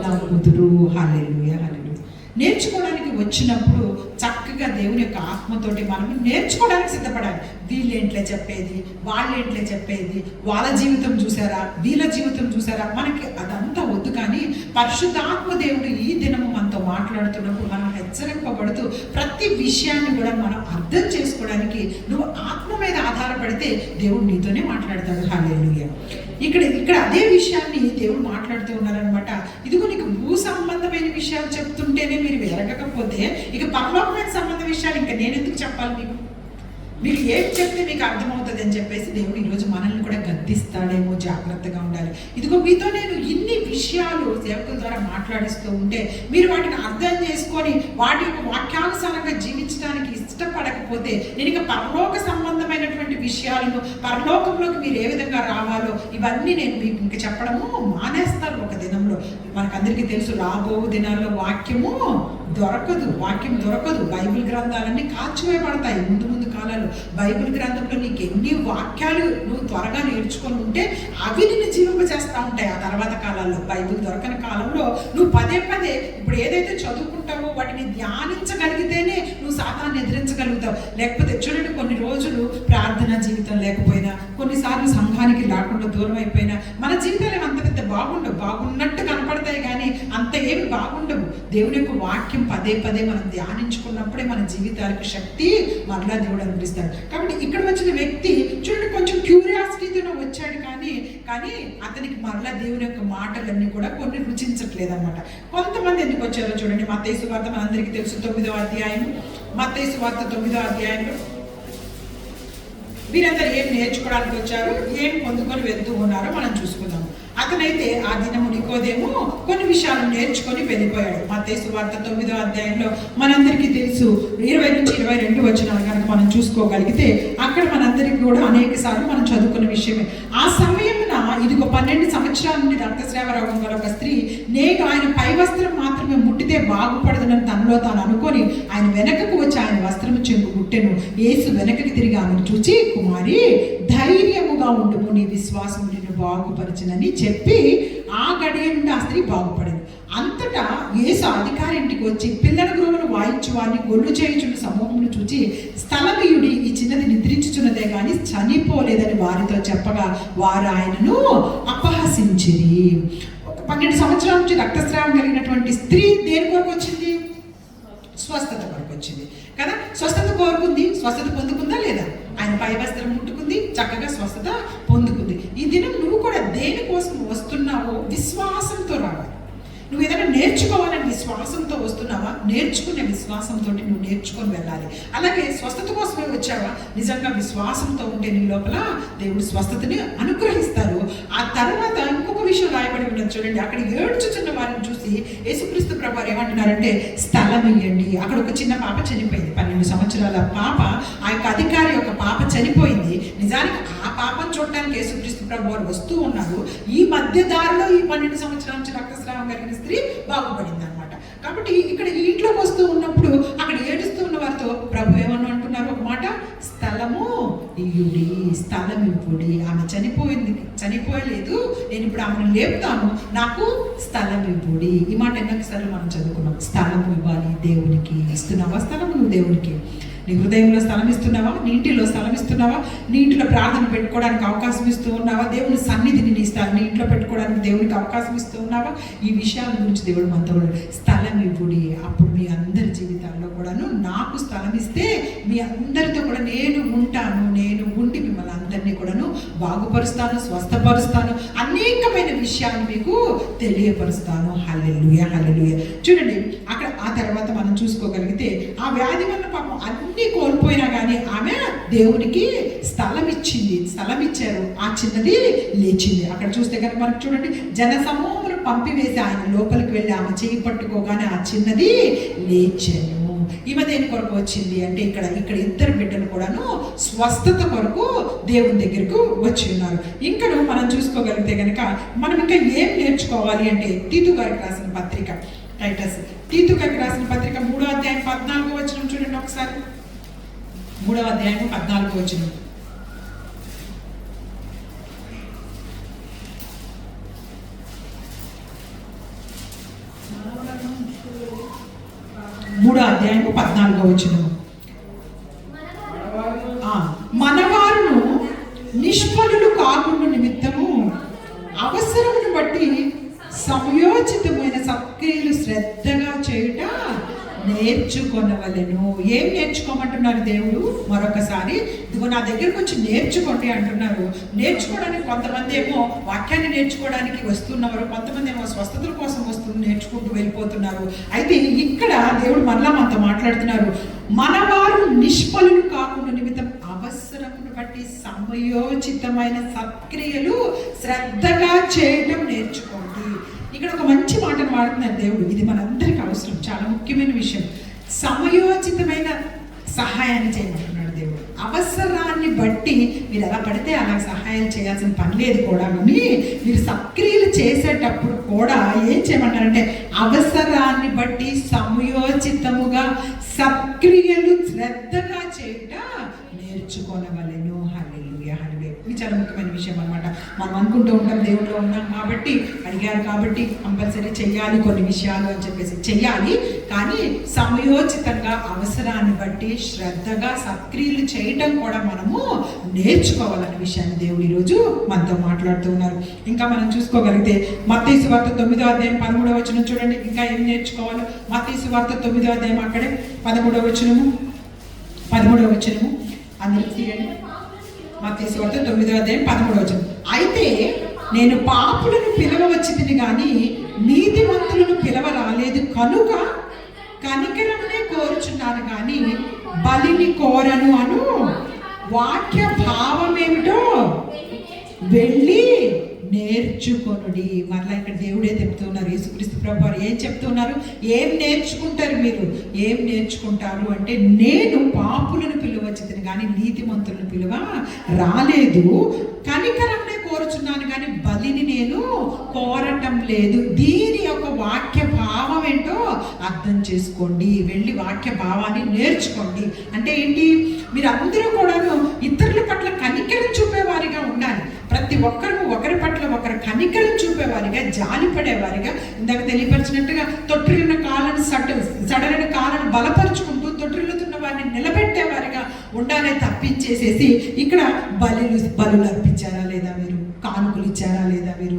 నమ్ముదురు. హల్లెలూయా, హల్లెలూయా. నేర్చుకోవడానికి వచ్చినప్పుడు చక్కగా దేవుని యొక్క ఆత్మతోటి మనం నేర్చుకోవడానికి సిద్ధపడాలి. వీళ్ళేంట్లే చెప్పేది, వాళ్ళేంట్లే చెప్పేది, వాళ్ళ జీవితం చూసారా, వీళ్ళ జీవితం చూసారా, మనకి అదంతా వద్దు. కానీ పరిశుద్ధాత్మ దేవుడు ఈ దినము మనతో మాట్లాడుతున్నప్పుడు మనం హెచ్చరింపబడుతూ ప్రతి విషయాన్ని కూడా మనం అర్థం చేసుకోవడానికి నువ్వు ఆత్మ మీద ఆధారపడితే దేవుడు నీతోనే మాట్లాడతాడు. హల్లెలూయా. ఇక్కడ అదే విషయాన్ని దేవుడు మాట్లాడుతూ ఉన్నారనమాట. ఇదిగో నీకు భూ సంబంధమైన విషయాలు చెప్తుంటేనే మీరు ఎరగకపోతే ఇక పరలోకమైన సంబంధ విషయాలు ఇంకా నేను ఎందుకు చెప్పాలి? మీకు ఏం చెప్తే మీకు అర్థమవుతుంది అని చెప్పేసి దేవుడు ఈరోజు మనల్ని కూడా గద్దిస్తాడేమో, జాగ్రత్తగా ఉండాలి. ఇదిగో మీతో నేను ఇన్ని విషయాలు సేవకుల ద్వారా మాట్లాడిస్తూ ఉంటే మీరు వాటిని అర్థం చేసుకొని వాటి యొక్క వాక్యానుసారంగా జీవించడానికి ఇష్టపడకపోతే నేను ఇక పరలోక సంబంధమైనటువంటి విషయాలను, పరలోకంలోకి మీరు ఏ విధంగా రావాలో ఇవన్నీ నేను మీకు ఇంక చెప్పడము మానేస్తాను ఒక దినంలో. మనకందరికీ తెలుసు, రాబో దినాల్లో వాక్యం దొరకదు. బైబిల్ గ్రంథాలన్నీ కాల్చివేయబడతాయి. ముందు కాలాలు బైబిల్ గ్రంథంలో నీకు ఎన్ని వాక్యాలు నువ్వు త్వరగా నేర్చుకొని ఉంటే అవి నిన్ను జీవింపచేస్తూ ఉంటాయి. ఆ తర్వాత కాలాల్లో బైబిల్ దొరకని కాలంలో నువ్వు పదే ఇప్పుడు ఏదైతే చదువుకుంటావో వాటిని ధ్యానించగలిగితేనే నువ్వు సాతాన్ని ఎదిరించగలుగుతావు. లేకపోతే చూడండి, కొన్ని రోజులు ప్రార్థనా జీవితం లేకపోయినా, కొన్నిసార్లు సంఘానికి రాకుండా దూరం అయిపోయినా మన జీవితాలు అంత పెద్ద బాగున్నట్టు కనపడతాయి కానీ అంత ఏమి బాగుండవు. దేవుని యొక్క వాక్యం పదే మనం ధ్యానించుకున్నప్పుడే మన జీవితాలకు శక్తి మరలా దేవుడు అనిపిస్తాడు. కాబట్టి ఇక్కడ వచ్చిన వ్యక్తి చూడండి, కొంచెం క్యూరియాసిటీతో వచ్చాడు కానీ అతనికి మరలా దేవుని యొక్క మాటలన్నీ కూడా కొన్ని రుచించట్లేదు అనమాట. కొంతమంది ఎందుకు వచ్చారో చూడండి. మత్తయి సువార్త మనందరికీ తెలుసు, 9వ అధ్యాయం. మత్తయి సువార్త 9వ అధ్యాయంలో వీరందరూ ఏం నేర్చుకోవడానికి వచ్చారు, ఏం పొందుకొని వెళ్తూ ఉన్నారో మనం చూసుకుందాం. అతనైతే ఆ దినము నికోదేము కొన్ని విషయాలు నేర్చుకొని వెళ్ళిపోయాడు. మత్తయి సువార్త 9వ అధ్యాయంలో మనందరికీ తెలుసు 20 నుంచి 22 వచనాలు కనుక మనం చూసుకోగలిగితే అక్కడ మనందరికీ కూడా అనేక సార్లు మనం చదువుకున్న విషయమే. ఆ సమయమున ఇదిగో 12 సంవత్సరాల నుండి రక్తస్రావ రోగం గల ఒక స్త్రీ, నేను ఆయన పై వస్త్రం మాత్రమే ముట్టితే బాగుపడదనని తనలో తాను అనుకొని ఆయన వెనకకు వచ్చి ఆయన వస్త్రము చెంగు ముట్టెను. యేసు వెనకకి తిరిగి ఆమెను చూచి, కుమారి ధైర్యముగా ఉండుము, నీ విశ్వాసం నిన్ను బాగుపరచునని చెప్పి ఆ గడియ నుండి ఆ స్త్రీ బాగుపడింది. అంతటా యేసు అధికారి ఇంటికి వచ్చి పిల్లల గృహమును వాయించు వారిని గొల్లు చేయుచున్న సమూహమును చూచి, స్థలమీయుడి ఈ చిన్నది నిద్రించుచున్నదే కానీ చనిపోలేదని వారితో చెప్పగా వారు ఆయనను అపహసించిరి. 12 సంవత్సరాల నుంచి రక్తస్రావం కలిగినటువంటి స్త్రీ దేని కొరకు వచ్చింది? స్వస్థత కొరకు వచ్చింది కదా. స్వస్థత కోరుకుంది, స్వస్థత పొందుకుందా లేదా? ఆయన పై వస్త్రం ముట్టుకుంది, చక్కగా స్వస్థత పొందుకుంది. ఈ దినం నువ్వు కూడా దేనికోసం వస్తున్నావో విశ్వాసంతో రావాలి. నువ్వు ఏదైనా నేర్చుకోవాలని విశ్వాసంతో వస్తున్నావా? నేర్చుకునే విశ్వాసంతో నువ్వు నేర్చుకొని వెళ్ళాలి. అలాగే స్వస్థత కోసమే వచ్చావా? నిజంగా విశ్వాసంతో ఉంటే నీ లోపల దేవుడు స్వస్థతని అనుగ్రహిస్తారు. ఆ తర్వాత ఇంకొక విషయం రాయబడి ఉన్నది చూడండి. అక్కడ ఏడ్చుచున్న వారిని చూసి యేసుక్రీస్తు ప్రభువారు ఏమంటున్నారంటే, స్థలం ఇవ్వండి. అక్కడ ఒక చిన్న పాప చనిపోయింది, 12 సంవత్సరాల పాప. ఆ యొక్క అధికారి యొక్క పాప చనిపోయింది. నిజానికి ఆ పాపను చూడటానికి యేసుక్రీస్తు ప్రభువారు వస్తూ ఉన్నారు. ఈ మధ్య దారిలో ఈ 12 సంవత్సరాల నుంచి రక్తస్రావం కలిగిన స్త్రీ బాగుపడింది అనమాట. కాబట్టి ఇక్కడ ఈ ఇంట్లోకి వస్తూ ఉన్నప్పుడు అక్కడ ఏడుస్తూ ఉన్న వారితో ప్రభు ఏమన్నా అంటున్నారు ఒక మాట, స్థలము ఇయ్యుడి, స్థలం ఇవ్వుడి. ఆమె చనిపోయలేదు, నేను ఇప్పుడు ఆమెను లేపుతాను, నాకు స్థలం ఇవ్వుడి. ఈ మాట ఎన్నోసార్లు మనం చదువుకున్నాం. స్థలం ఇవ్వాలి దేవునికి. ఇస్తున్నావా స్థలం నువ్వు దేవునికి? నీ హృదయంలో స్థలం ఇస్తున్నావా? నీ ఇంటిలో స్థలం ఇస్తున్నావా? నీ ఇంట్లో ప్రార్థన పెట్టుకోవడానికి అవకాశం ఇస్తూ ఉన్నావా? దేవుని సన్నిధిని నీ ఇంట్లో పెట్టుకోవడానికి దేవునికి అవకాశం ఇస్తూ ఉన్నావా? ఈ విషయాల గురించి దేవుడు మనతో స్థలం ఇవ్వుడి. అప్పుడు మీ అందరి జీవితాల్లో కూడాను నాకు స్థలం ఇస్తే మీ అందరితో కూడా నేను ఉంటాను, నేను ఉండి మిమ్మల్ని అందరినీ కూడాను బాగుపరుస్తాను, స్వస్థపరుస్తాను, అనేకమైన విషయాలు మీకు తెలియపరుస్తాను. హల్లెలూయా, హల్లెలూయా. చూడండి, అక్కడ ఆ తర్వాత మనం చూసుకోగలిగితే ఆ వ్యాధి వల్ల పాపం అన్ని కోల్పోయినా కానీ ఆమె దేవునికి స్థలం ఇచ్చారు. ఆ చిన్నది లేచింది. అక్కడ చూస్తే కనుక మనకు చూడండి, జన సమూహమును పంపివేసి ఆయన లోపలికి వెళ్ళి ఆమె చేయి పట్టుకోగానే ఆ చిన్నది లేచాను. ఈమె దేని కొరకు వచ్చింది అంటే ఇక్కడ ఇద్దరు బిడ్డలు కూడాను స్వస్థత కొరకు దేవుని దగ్గరకు వచ్చి ఉన్నారు. ఇక్కడ మనం చూసుకోగలిగితే కనుక మనం ఇంకా ఏం నేర్చుకోవాలి అంటే తీతు గారికి రాసిన పత్రిక, తీతు గారికి రాసిన పత్రిక 3వ అధ్యాయం 14వ వచనం చూడండి ఒకసారి. 3వ అధ్యాయం 14వ వచనం. 3వ అధ్యాయము 14వ వచనం. మనవారును నిష్ఫలులు కాకుండా నిమిత్తము అవసరమును బట్టి సమయోచితమైన సత్క్రియలు శ్రద్ధగా చేయుట నేర్చుకొనవలెను. ఏం నేర్చుకోమంటున్నారు దేవుడు? మరొకసారి ఇదిగో నా దగ్గరకు వచ్చి నేర్చుకోండి అంటున్నారు. నేర్చుకోవడానికి కొంతమంది ఏమో వాక్యాన్ని నేర్చుకోవడానికి వస్తున్నారు, కొంతమంది ఏమో స్వస్థతల కోసం నేర్చుకుంటూ వెళ్ళిపోతున్నారు. అయితే ఇక్కడ దేవుడు మరలా మనతో మాట్లాడుతున్నారు. మనవారు నిష్ఫలులు కాకుండా నిమిత్తం అవసరమును బట్టి సమయోచితమైన సత్క్రియలు శ్రద్ధగా చేయటం నేర్చుకోండి. ఇక్కడ ఒక మంచి మాటను వాడుతున్నారు దేవుడు. ఇది మనందరికీ అవసరం, చాలా ముఖ్యమైన విషయం. సమయోచితమైన సహాయాన్ని చేయమంటున్నాడు దేవుడు. అవసరాన్ని బట్టి మీరు ఎలా పడితే అలా సహాయం చేయాల్సిన పని లేదు కూడా. కానీ మీరు సత్క్రియలు చేసేటప్పుడు కూడా ఏం చేయమంటారంటే అవసరాన్ని బట్టి సమయోచితముగా సత్క్రియలు శ్రద్ధగా చేయట నేర్చుకోనవలెను. హల్లెలూయా, హల్లెలూయా. ఇది చాలా ముఖ్యమైన విషయం అన్నమాట. మనం అనుకుంటూ ఉంటాం దేవుడిలో ఉన్నాం కాబట్టి, అడిగారు కాబట్టి కంపల్సరీ చెయ్యాలి కొన్ని విషయాలు అని చెప్పేసి చెయ్యాలి. కానీ సమయోచితంగా అవసరాన్ని బట్టి శ్రద్ధగా సత్క్రియలు చేయటం కూడా మనము నేర్చుకోవాలనే విషయాన్ని దేవుడు ఈరోజు మనతో మాట్లాడుతూ ఉన్నారు. ఇంకా మనం చూసుకోగలిగితే మత్తయి సువార్త 9వ అధ్యాయం 13వ వచనం చూడండి. ఇంకా ఏం నేర్చుకోవాలో మత్తయి సువార్త 9వ అధ్యాయం అక్కడే 13వ వచనము అందరికి తీయండి. మత్తయి సువార్త 9వ అధ్యాయం 13వ వచనం. అయితే నేను పాపులను పిలవవచ్చితిని కానీ నీతిమంతులను పిలవ రాలేదు కనుక కనికరమునే కోరుచున్నాను కానీ బలిని కోరను అను వాక్య భావం ఏమిటో వెళ్ళి నేర్చుకొనుడి. మరలా ఇక్కడ దేవుడే చెప్తున్నారు, యేసుక్రీస్తు ప్రభువారు ఏం చెప్తున్నారు? ఏం నేర్చుకుంటారు మీరు? ఏం నేర్చుకుంటారు అంటే, నేను పాపులను పిలువచ్చితిని కానీ నీతిమంతులను పిలువ రాలేదు, కనికరంనే కోరుచున్నాను కానీ బలిని నేను కోరటం లేదు. దీని యొక్క వాక్య భావం ఏంటో అర్థం చేసుకోండి, వెళ్ళి వాక్య భావాన్ని నేర్చుకోండి. అంటే ఏంటి? మీరు అందరూ కూడాను ఇతరుల పట్ల కనికరం చూపేవారిగా ఉండాలి. ప్రతి ఒక్కరు ఒకరి పట్ల ఒకరు కనికరం చూపేవారిగా, జాలిపడేవారిగా, ఇందాక తెలియపరిచినట్టుగా తొట్టిల్లిన కాళ్ళను సడలిన కాళ్ళను బలపరుచుకుంటూ తొట్టిల్లుతున్న వారిని నిలబెట్టేవారిగా ఉండాలని తప్పించేసేసి ఇక్కడ బలులు అర్పించారా లేదా, మీరు కానుకలు ఇచ్చారా లేదా, మీరు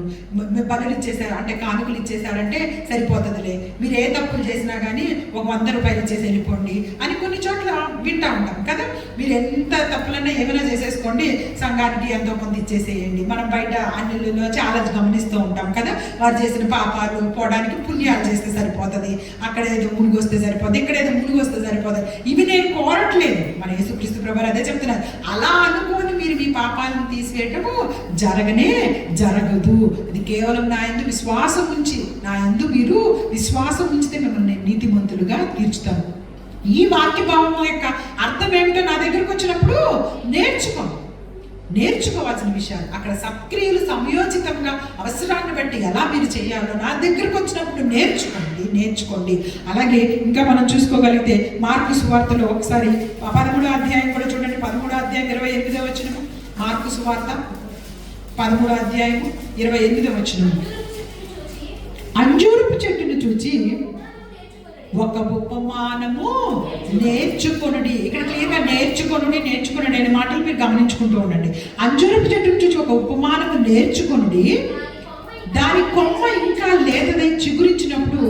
బలులు ఇచ్చేసారా అంటే కానుకలు ఇచ్చేసారంటే సరిపోతుందిలే, మీరు ఏ తప్పులు చేసినా కానీ ఒక 100 రూపాయలు ఇచ్చేసి వెళ్ళిపోండి అని కొన్ని చోట్ల వింటా ఉంటాం కదా. మీరు ఎంత తప్పులన్నా ఏమైనా చేసేసుకోండి, సంఘానికి ఎంతో కొంత ఇచ్చేసేయండి. మనం బయట అన్నిళ్ళలో చాలా గమనిస్తూ ఉంటాం కదా. వారు చేసిన పాపాలు పోవడానికి పుణ్యాలు చేస్తే సరిపోతుంది, అక్కడ ఏదో మునిగి వస్తే సరిపోతుంది, ఇక్కడ ఏదో మునిగి వస్తే సరిపోతుంది. ఇవి నేను కోరట్లేదు, మన యేసుక్రీస్తు ప్రభువారు అదే చెప్తున్నారు. అలా అనుకోని మీరు మీ పాపాలను తీసివేయటము జరగదు. ఇది కేవలం నా యందు విశ్వాసం ఉంచి, నా యందు మీరు విశ్వాసం ఉంచితే మిమ్మల్ని నీతిమంతులుగా తీర్చుతాను. ఈ వాక్య భావం యొక్క అర్థం ఏమిటో నా దగ్గరకు వచ్చినప్పుడు నేర్చుకోవాల్సిన విషయాలు. అక్కడ సత్క్రియలు సమయోచితంగా అవసరాన్ని బట్టి ఎలా మీరు చేయాలో నా దగ్గరకు వచ్చినప్పుడు నేర్చుకోండి. అలాగే ఇంకా మనం చూసుకోగలిగితే మార్కు సువార్తలో ఒకసారి 13వ అధ్యాయం కూడా చూడండి. 13వ అధ్యాయం 28వ వచనం. మార్కు సువార్త 13వ అధ్యాయం 28వ వచనం. అంజూరపు చెట్టును చూచి ఒక ఉపమానము నేర్చుకొనుడి. ఇక్కడ క్లియర్గా నేర్చుకొనుడి అనే మాటలు మీరు గమనించుకుంటూ ఉండండి. అంజూరపు చెట్టును చూచి ఒక ఉపమానము నేర్చుకొనుడి, దాని కొమ్మ ఇంకా లేతదై చిగురించినప్పుడు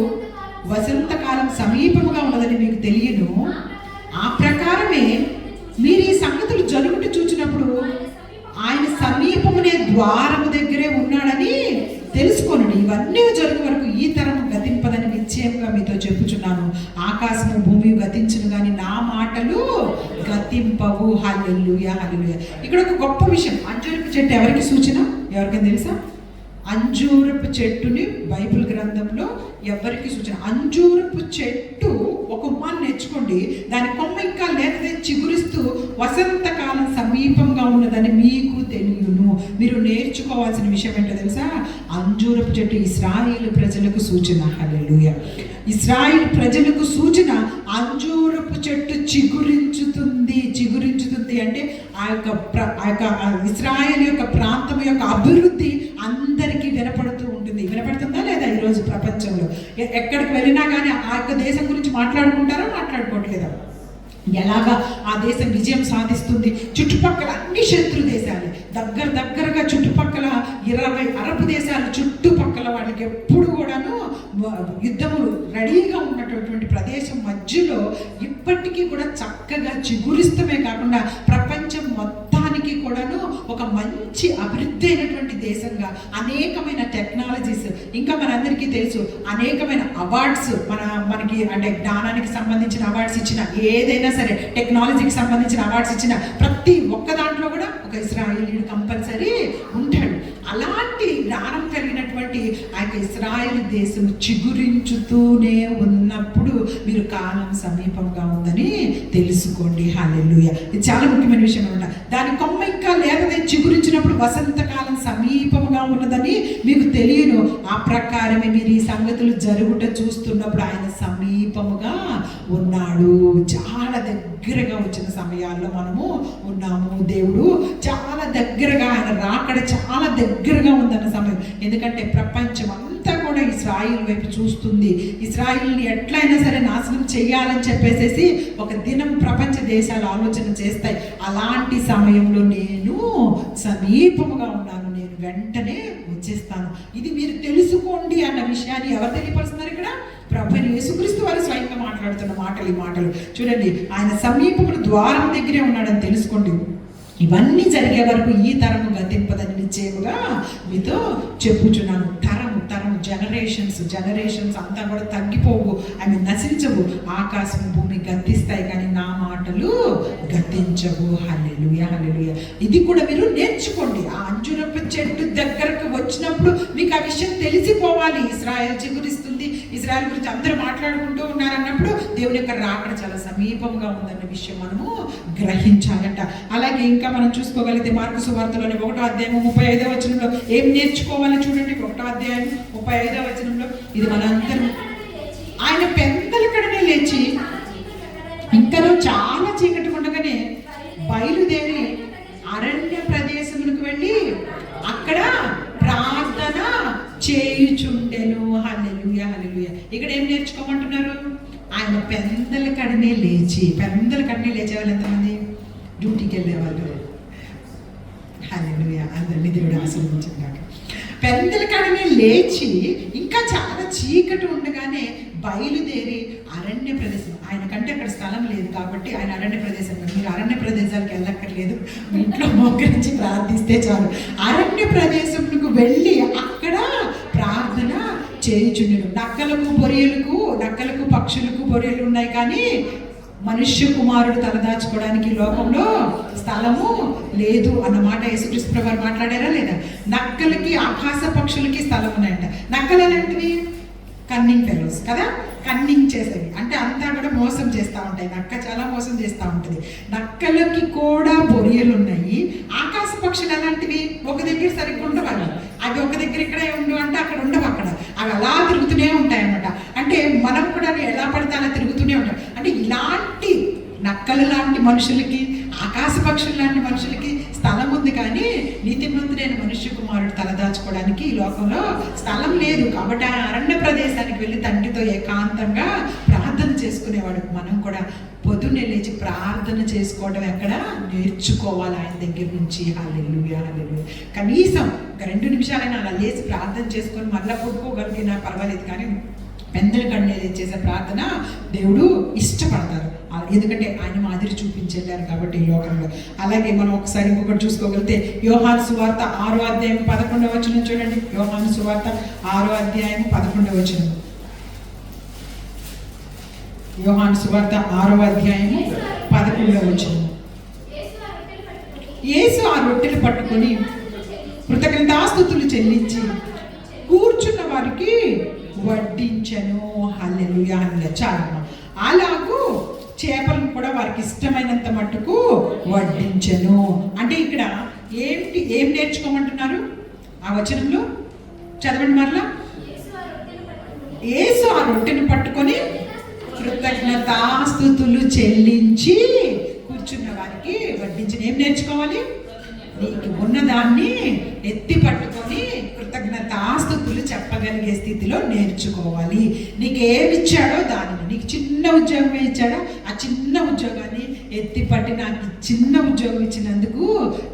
వసంతకాలం సమీపముగా ఉన్నదని మీకు తెలియను. ఆ ప్రకారమే మీరు ఈ సంగతులు జరుగుతూ చూచినప్పుడు ఆయన సమీపమునే ద్వారము దగ్గరే ఉన్నాడని తెలుసుకోనండి. ఇవన్నీ జరుగు వరకు ఈ తరం గతింపదని నిశ్చయంగా మీతో చెప్పుచున్నాను. ఆకాశము భూమి గతించును కానీ నా మాటలు గతింపవు. హల్లెలూయా, హల్లెలూయా. ఇక్కడ ఒక గొప్ప విషయం. అంజూరపు చెట్టు ఎవరికి సూచన? ఎవరికైనా తెలుసా? అంజూరపు చెట్టుని బైబిల్ గ్రంథంలో ఎవరికి సూచన? అంజూరపు చెట్టు ఒక ఉపమానం నేర్చుకోండి, దాని కొమ్మ ఇంకా లేకపోతే చిగురిస్తూ వసంతకాలం సమీపంగా ఉన్నదని మీకు తెలియను. మీరు నేర్చుకోవాల్సిన విషయం ఏంటో తెలుసా? అంజూరపు చెట్టు ఇశ్రాయేలు ప్రజలకు సూచన. హల్లెలూయా. ఇశ్రాయేలు ప్రజలకు సూచన. అంజూరపు చెట్టు చిగురించుతుంది అంటే ఆ యొక్క ఇశ్రాయేలు యొక్క ప్రాంతం యొక్క అభివృద్ధి అందరికీ వినపడుతూ ఉంటుంది. వినపడుతుందా లేదా? ఈరోజు ప్రపంచంలో. ఎక్కడికి వెళ్ళినా కానీ ఆ యొక్క దేశం గురించి మాట్లాడుకుంటారా, మాట్లాడుకోవట్లేదా? ఎలాగా ఆ దేశం విజయం సాధిస్తుంది? చుట్టుపక్కల అన్ని శత్రు దేశాలు, దగ్గరగా చుట్టుపక్కల 20 అరబ్ దేశాలు చుట్టుపక్కల వాళ్ళకి ఎప్పుడు కూడాను యుద్ధములు రెడీగా ఉన్నటువంటి ప్రదేశం మధ్యలో ఇప్పటికీ కూడా చక్కగా చిగురిస్తమే కాకుండా ప్రపంచం మొత్తానికి కూడాను ఒక మంచి అభివృద్ధి అయినటువంటి దేశంగా, అనేకమైన టెక్నాలజీస్, ఇంకా మనందరికీ తెలుసు అనేకమైన అవార్డ్స్ మనకి అంటే జ్ఞానానికి సంబంధించిన అవార్డ్స్ ఇచ్చిన, ఏదైనా సరే టెక్నాలజీకి సంబంధించిన అవార్డ్స్ ఇచ్చిన ప్రతి ఒక్క దాంట్లో కూడా ఒక ఇజ్రాయేలీయుడు కంపల్సరీ ఉంటాడు. అలాంటి జ్ఞానం కలిగినటువంటి ఆ యొక్క ఇజ్రాయేల్ దేశం చిగురించుతూనే ఉన్నప్పుడు మీరు కాలం సమీపంగా ఉందని తెలుసుకోండి. హల్లెలూయా. ఇది చాలా ముఖ్యమైన విషయం అనమాట. దాని కొమ్మ ఇంకా లేకపోతే చిగురించినప్పుడు వసంతకాలం సమీపంగా ఉన్నదని మీకు తెలియను. ఆ ప్రకారమే మీరు ఈ సంగతులు జరుగుట చూస్తున్నప్పుడు ఆయన సమీపముగా ఉన్నాడు. చాలా దగ్గరగా వచ్చిన సమయాల్లో మనము ఉన్నాము. దేవుడు చాలా దగ్గరగా, ఆయన రాకడ చాలా దగ్గరగా ఉందన్న సమయం. ఎందుకంటే ప్రపంచం అంతా కూడా ఇశ్రాయేలు వైపు చూస్తుంది. ఇశ్రాయేల్ని ఎట్లయినా సరే నాశనం చేయాలని చెప్పేసి ఒక దినం ప్రపంచ దేశాలు ఆలోచన చేస్తాయి. అలాంటి సమయంలో నేను సమీపముగా ఉన్నాను, నేను వెంటనే వచ్చేస్తాను. ఇది మీరు తెలుసుకోండి అన్న విషయాన్ని ఎవరు తెలియపరుస్తున్నారు ఇక్కడ? ప్రభువైన యేసుక్రీస్తు వారు స్వయంగా మాట్లాడుతున్న మాటలు. ఈ మాటలు చూడండి, ఆయన సమీపముడు ద్వారం దగ్గరే ఉన్నాడని తెలుసుకోండి. ఇవన్నీ జరిగే వరకు ఈ తరము గతింపదని నిశ్చయముగా మీతో చెప్పుచున్నాను. తరము జనరేషన్స్ అంతా కూడా తగ్గిపోవు, అవి నశించవు. ఆకాశం భూమి గతిస్తాయి కానీ నా మాటలు గతించవు. హల్లెలూయా, హల్లెలూయా. ఇది కూడా మీరు నేర్చుకోండి. ఆ అంజూరపు చెట్టు దగ్గరకు వచ్చినప్పుడు మీకు ఆ విషయం తెలిసిపోవాలి. ఇశ్రాయేల్ చిగురిస్తుంది, ఇశ్రాయేల్ గురించి అందరూ మాట్లాడుకుంటూ ఉన్నారన్నప్పుడు దేవుని యొక్క రాకడ చాలా సమీపంగా ఉందన్న విషయం మనము గ్రహించాలంట. అలాగే ఇంకా మనం చూసుకోగలిగితే మార్కు సువార్తలోని 1వ అధ్యాయం 35వ వచనంలో ఏం నేర్చుకోవాలి చూడండి. 1వ అధ్యాయం 35వ వచనంలో ఇది మనందరం, ఆయన పెద్దలకడనే లేచి ఇంకనూ చాలా చీకటి ఉండగానే బయలుదేరి అరణ్య ప్రదేశములకు వెళ్ళి అక్కడ ప్రార్థన చేయుచుండెను. హల్లెలూయా, హల్లెలూయా. ఇక్కడ ఏం నేర్చుకోమంటున్నారు? ఆయన పెద్దల కడనే లేచి వాళ్ళు ఎంతమంది? డ్యూటీకి వెళ్ళేవాళ్ళు. హల్లెలూయా, అందరినీ దేవుడు ఆశీర్వదించాడు. పెద్దల కడనే లేచి ఇంకా చాలా చీకటి ఉండగానే బయలుదేరి అరణ్య ప్రదేశం, ఆయనకంటే అక్కడ స్థలం లేదు కాబట్టి ఆయన అరణ్య ప్రదేశం. మీరు అరణ్య ప్రదేశాలకు వెళ్ళక్కర్లేదు, మీ ఇంట్లో మోకరించి ప్రార్థిస్తే చాలు. అరణ్య ప్రదేశంకు వెళ్ళి అక్కడ ప్రార్థన చేయుచుండెను. నక్కలకు పక్షులకు బొరియలు ఉన్నాయి కానీ మనుష్య కుమారుడు తలదాచుకోవడానికి లోకంలో స్థలము లేదు అన్నమాట యేసుక్రీస్తు ప్రభువు మాట్లాడారా లేదా? నక్కలకి ఆకాశ పక్షులకి స్థలం ఉన్నాయంట. నక్కలు ఎలాంటివి? కన్నింగ్ ఫెలోస్ కదా, కన్నింగ్ చేసేవి అంటే అంతా కూడా మోసం చేస్తూ ఉంటాయి. నక్క చాలా మోసం చేస్తూ ఉంటుంది. నక్కలకి కూడా బొరియలు ఉన్నాయి. ఆకాశ పక్షులు ఎలాంటివి? ఒక దగ్గర సరిగ్గా ఉండవు, అవి ఒక దగ్గర ఇక్కడే ఉండు అంటే అక్కడ ఉండవు, అక్కడ అవి అలా తిరుగుతూనే ఉంటాయి అన్నమాట. అంటే మనం కూడా ఎలా పడితే అలా తిరుగుతూనే ఉంటాం. అంటే ఇలాంటి నక్కలు లాంటి మనుషులకి, ఆకాశ పక్షులు లాంటి మనుషులకి స్థలం ఉంది కానీ నీతిమంతుడైన మనుష్య కుమారుడు తలదాచుకోవడానికి ఈ లోకంలో స్థలం లేదు. కాబట్టి ఆ అరణ్య ప్రదేశానికి వెళ్ళి తండ్రితో ఏకాంతంగా ప్రార్థన చేసుకునేవాడు. మనం కూడా పొద్దున్నే లేచి ప్రార్థన చేసుకోవడం ఎక్కడ నేర్చుకోవాలి ఆయన దగ్గర నుంచి. హల్లెలూయా, హల్లెలూయా. కనీసం ఒక 2 నిమిషాలైనా అలా లేచి ప్రార్థన చేసుకొని మళ్ళీ పడుకోగలిగినా పర్వాలేదు కానీ పెద్దల కన్నే చేసే ప్రార్థన దేవుడు ఇష్టపడతారు. ఎందుకంటే ఆయన మాదిరి చూపించెళ్ళారు కాబట్టి ఈ లోకంలో. అలాగే మనం ఒకసారి ఇంకొకటి చూసుకోగలిగితే యోహాను సువార్త 6వ అధ్యాయం 11వ వచనం చూడండి. యోహాను సువార్త 6వ అధ్యాయం 11వ వచనం. యోహాను సువార్త 6వ అధ్యాయం 11వ వచనం. యేసు ఆ రొట్టెలు పట్టుకొని కృతజ్ఞతాస్తుతులు చెల్లించి కూర్చున్న వారికి వడ్డించెను. హల్లెలూయా, హల్లెలూయా. చాలమ్మా. అలాగూ చేపలను కూడా వారికి ఇష్టమైనంత మట్టుకు వడ్డించెను. అంటే ఇక్కడ ఏం నేర్చుకోమంటున్నారు ఆ వచనంలో? చదవండి మరలా. యేసు ఆ రొట్టెను పట్టుకొని కృతజ్ఞతాస్తుతులు చెల్లించి కూర్చున్న వారికి వడ్డించిన. ఏం నేర్చుకోవాలి? నీకు ఉన్నదాన్ని ఎత్తి పట్టుకొని కృతజ్ఞతాస్తుతులు చెప్పగలిగే స్థితిలో నేర్చుకోవాలి. నీకు ఏమి ఇచ్చాడో దానిని, నీకు చిన్న ఉద్యోగం ఇచ్చాడో ఆ చిన్న ఉద్యోగాన్ని ఎత్తి పట్టి నాకు చిన్న ఉద్యోగం ఇచ్చినందుకు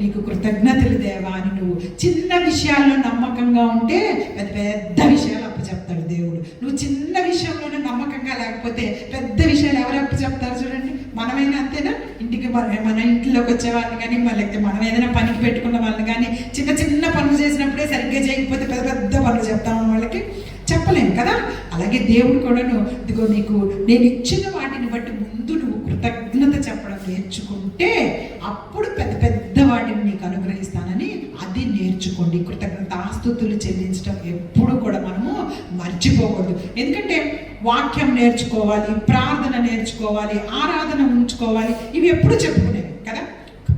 నీకు కృతజ్ఞతలు దేవా అని నువ్వు చిన్న విషయాల్లో నమ్మకంగా ఉంటే పెద్ద పెద్ద విషయాలు అప్పచెప్తాడు దేవుడు. నువ్వు చిన్న విషయంలోనే నమ్మకంగా లేకపోతే పెద్ద విషయాలు ఎవరు అప్పచెప్తారు చూడండి. మనమైనా అంతేనా? ఇంటికి మన ఇంట్లోకి వచ్చే వాళ్ళని కానీ లేకపోతే మనం ఏదైనా పనికి పెట్టుకున్న వాళ్ళని కానీ చిన్న చిన్న పనులు చేసినప్పుడే సరిగ్గా చేయకపోతే పెద్ద పెద్ద పనులు చెప్తాము వాళ్ళకి, చెప్పలేము కదా. అలాగే దేవుడు కూడాను ఇదిగో నీకు నేను ఇచ్చిన వాటిని బట్టి ముందు నువ్వు కృతజ్ఞత చెప్పడం నేర్చుకుంటే అప్పుడు పెద్ద పెద్ద వాటిని నీకు అనుగ్రహిస్తానని అది నేర్చుకోండి. కృతజ్ఞతాస్తుతులు చెల్లించడం ఎప్పుడు కూడా మనము మర్చిపోకూడదు. ఎందుకంటే వాక్యం నేర్చుకోవాలి, ప్రార్థన నేర్చుకోవాలి, ఆరాధన ఉంచుకోవాలి, ఇవి ఎప్పుడు చెప్పుకునేవి కదా.